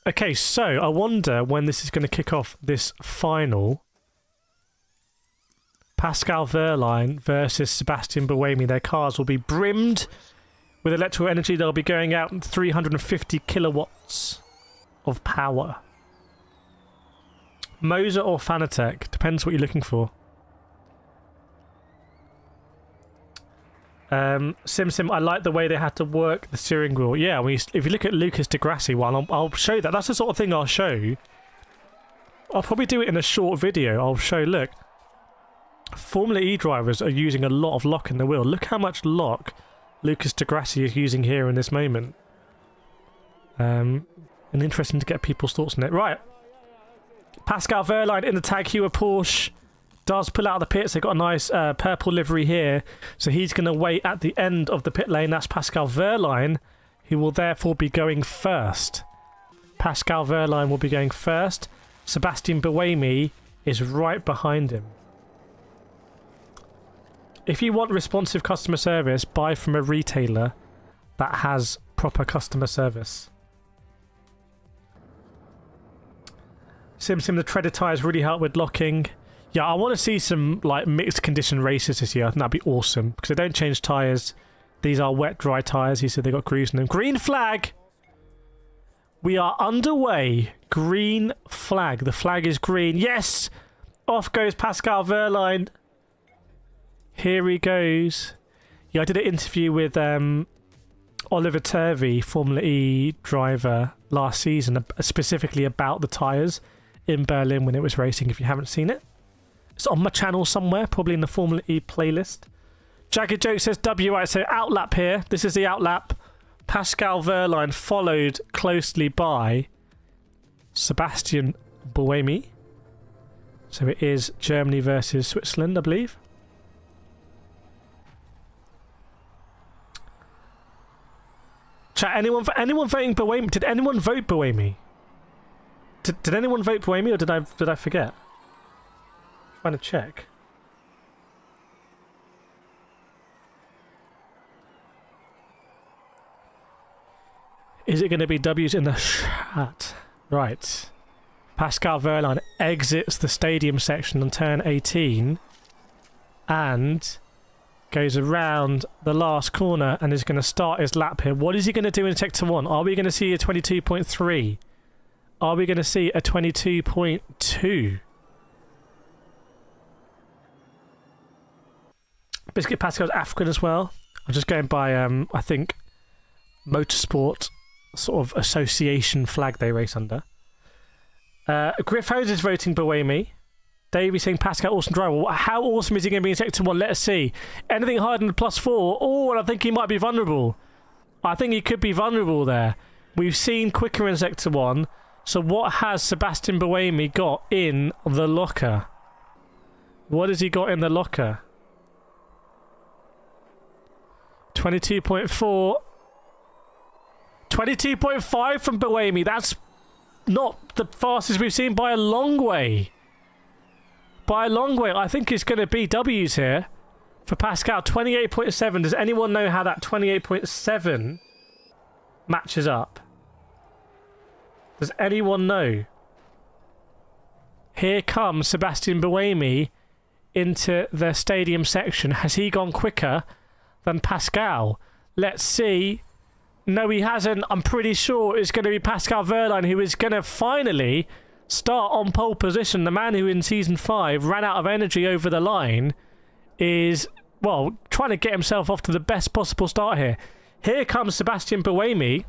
Okay, so I wonder when this is going to kick off this final. Pascal Wehrlein versus Sebastian Buemi. Their cars will be brimmed with electrical energy. They'll be going out 350 kilowatts of power. Moser or Fanatec, depends what you're looking for. Sim, I like the way they had to work the steering wheel. Yeah, if you look at Lucas Di Grassi one, I'll show that. That's the sort of thing I'll show. I'll probably do it in a short video. I'll show, look. Formula E drivers are using a lot of lock in the wheel. Look how much lock Lucas Di Grassi is using here in this moment. And interesting to get people's thoughts on it. Right. Pascal Wehrlein in the tag Heuer Porsche. Does pull out of the pits. They've got a nice purple livery here. So he's going to wait at the end of the pit lane. That's Pascal Wehrlein, who will therefore be going first. Pascal Wehrlein will be going first. Sebastian Buemi is right behind him. If you want responsive customer service, buy from a retailer that has proper customer service. Sim, the treaded tyres really help with locking. Yeah, I want to see some like mixed condition races this year. I think that'd be awesome because they don't change tyres. These are wet, dry tyres. He said they got grooves in them. Green flag! We are underway. Green flag. The flag is green. Yes! Off goes Pascal Wehrlein. Here he goes. Yeah, I did an interview with Oliver Turvey, Formula E driver, last season, specifically about the tyres in Berlin when it was racing. If you haven't seen it, it's on my channel somewhere, probably in the Formula E playlist. Jagged Joke says W, right, so outlap here. This is the outlap. Pascal Wehrlein followed closely by Sebastian Buemi. So it is Germany versus Switzerland, I believe. Chat, anyone voting Buemi? Did anyone vote Buemi? Did anyone vote Buemi, or did I forget? I'm trying to check. Is it going to be W's in the chat? Right. Pascal Wehrlein exits the stadium section on turn 18 and goes around the last corner and is going to start his lap here. What is he going to do in Sector 1? Are we going to see a 22.3? Are we going to see a 22.2? Biscuit Pascal's African as well. I'm just going by, I think, Motorsport sort of association flag they race under. Griff Hose is voting Buemi. Davey saying Pascal, awesome driver. How awesome is he going to be in Sector 1? Let us see. Anything higher than the +4? Oh, and I think he might be vulnerable. I think he could be vulnerable there. We've seen quicker in Sector 1. So what has Sebastian Buemi got in the locker? What has he got in the locker? 22.4. 22.5 from Buemi. That's not the fastest we've seen by a long way. By a long way. I think it's going to be W's here for Pascal. 28.7. Does anyone know how that 28.7 matches up? Does anyone know? Here comes Sebastian Buemi into the stadium section. Has he gone quicker than Pascal? Let's see. No, he hasn't. I'm pretty sure it's going to be Pascal Wehrlein who is going to finally start on pole position. The man who in season 5 ran out of energy over the line is, well, trying to get himself off to the best possible start here. Here comes Sebastian Buemi.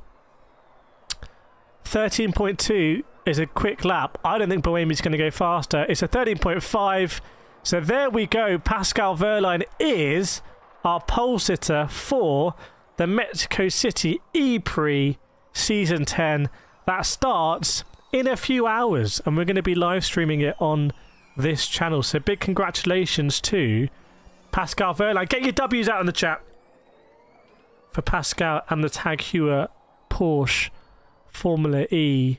13.2 is a quick lap. I don't think Buemi's going to go faster. It's a 13.5. So there we go. Pascal Wehrlein is our pole sitter for the Mexico City E-Prix Season 10. That starts in a few hours, and we're going to be live streaming it on this channel. So big congratulations to Pascal Wehrlein. Get your W's out in the chat for Pascal and the Tag Heuer Porsche Formula E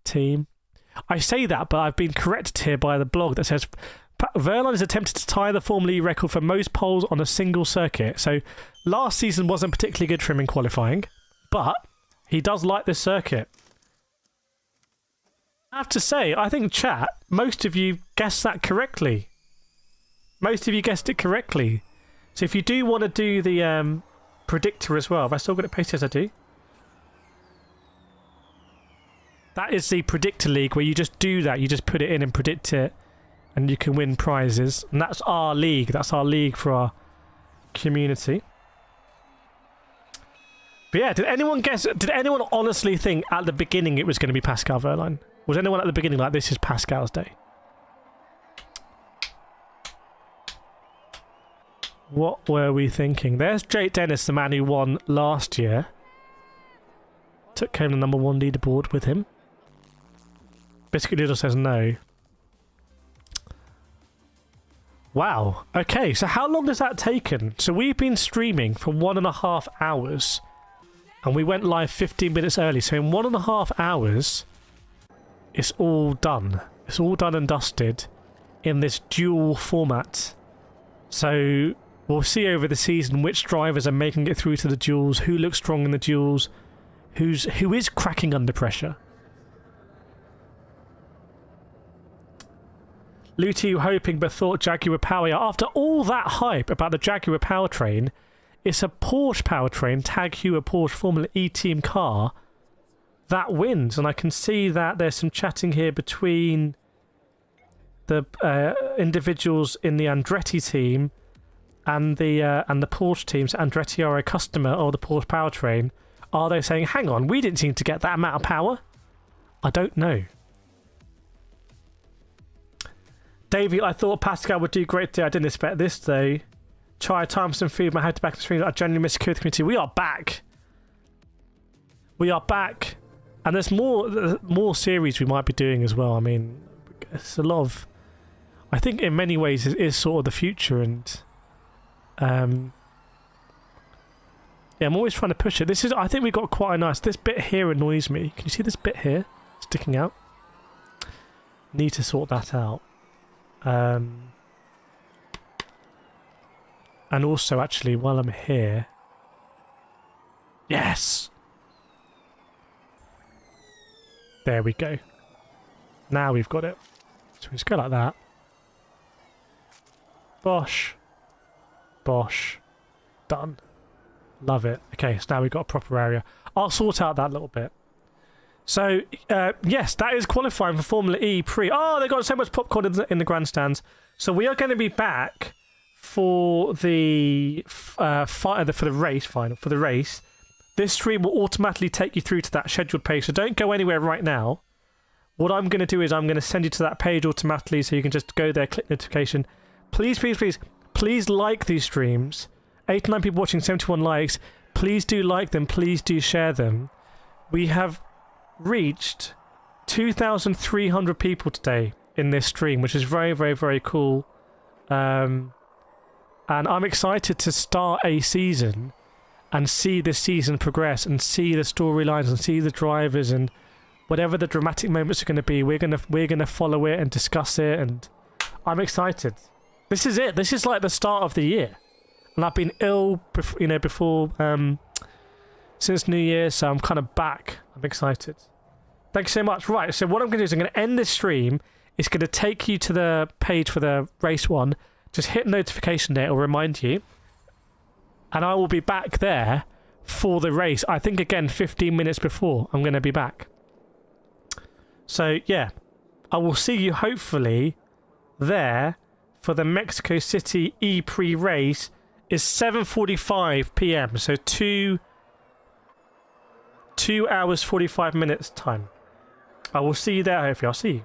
team. I say that, but I've been corrected here by the blog that says Wehrlein has attempted to tie the Formula E record for most poles on a single circuit. So last season wasn't particularly good for him in qualifying, but he does like this circuit. I have to say, I think chat, most of you guessed that correctly. Most of you guessed it correctly. So if you do want to do the predictor as well, have I still got it pasted as I do? That is the predictor league where you just do that. You just put it in and predict it, and you can win prizes. And that's our league. That's our league for our community. But yeah, did anyone guess? Did anyone honestly think at the beginning it was going to be Pascal Wehrlein? Was anyone at the beginning like, this is Pascal's day? What were we thinking? There's Jake Dennis, the man who won last year. Took home the #1 leaderboard with him. Biscuit Doodle says no. Wow. Okay, so how long has that taken? So we've been streaming for 1.5 hours. And we went live 15 minutes early. So in 1.5 hours, it's all done. It's all done and dusted in this dual format. So we'll see over the season which drivers are making it through to the duels, who looks strong in the duels, who is cracking under pressure. Luty hoping but thought Jaguar Power. After all that hype about the Jaguar powertrain, it's a Porsche powertrain, Tag Heuer Porsche Formula E team car, that wins. And I can see that there's some chatting here between the individuals in the Andertti team and the Porsche teams. Andertti are a customer of the Porsche powertrain. Are they saying, hang on, we didn't seem to get that amount of power? I don't know. Davey, I thought Pascal would do great today. I didn't expect this though. Try time some food. My head to back to the screen. I genuinely miss the community. We are back. We are back. And there's more series we might be doing as well. I mean, it's a lot of... I think in many ways it is sort of the future, and yeah, I'm always trying to push it. This is, I think we got quite a nice... This bit here annoys me. Can you see this bit here sticking out? Need to sort that out. And also, actually, while I'm here... Yes! There we go. Now we've got it. So we just go like that. Bosh. Bosh. Done. Love it. Okay, so now we've got a proper area. I'll sort out that little bit. So, yes, that is qualifying for Formula E Prix. Oh, they've got so much popcorn in the grandstands. So we are going to be back for the race. This stream will automatically take you through to that scheduled page. So don't go anywhere right now. What I'm going to do is I'm going to send you to that page automatically, so you can just go there, click notification. Please, please, please, please like these streams. 89 people watching, 71 likes. Please do like them. Please do share them. We have reached 2,300 people today in this stream, which is very, very, very cool. And I'm excited to start a season and see this season progress and see the storylines and see the drivers, and whatever the dramatic moments are going to be, we're gonna follow it and discuss it, and I'm excited. This is it. This is like the start of the year, and I've been ill, before since New Year, so I'm kind of back. I'm excited. Thank you so much. Right, so what I'm going to do is I'm going to end this stream It's going to take you to the page for the race one. Just hit notification there, it'll remind you. And I will be back there for the race. I think, again, 15 minutes before I'm going to be back. So, yeah. I will see you, hopefully, there for the Mexico City E-Prix race. Is 7:45 p.m. So 2 hours 45 minutes time. I will see you there, hopefully. I'll see you.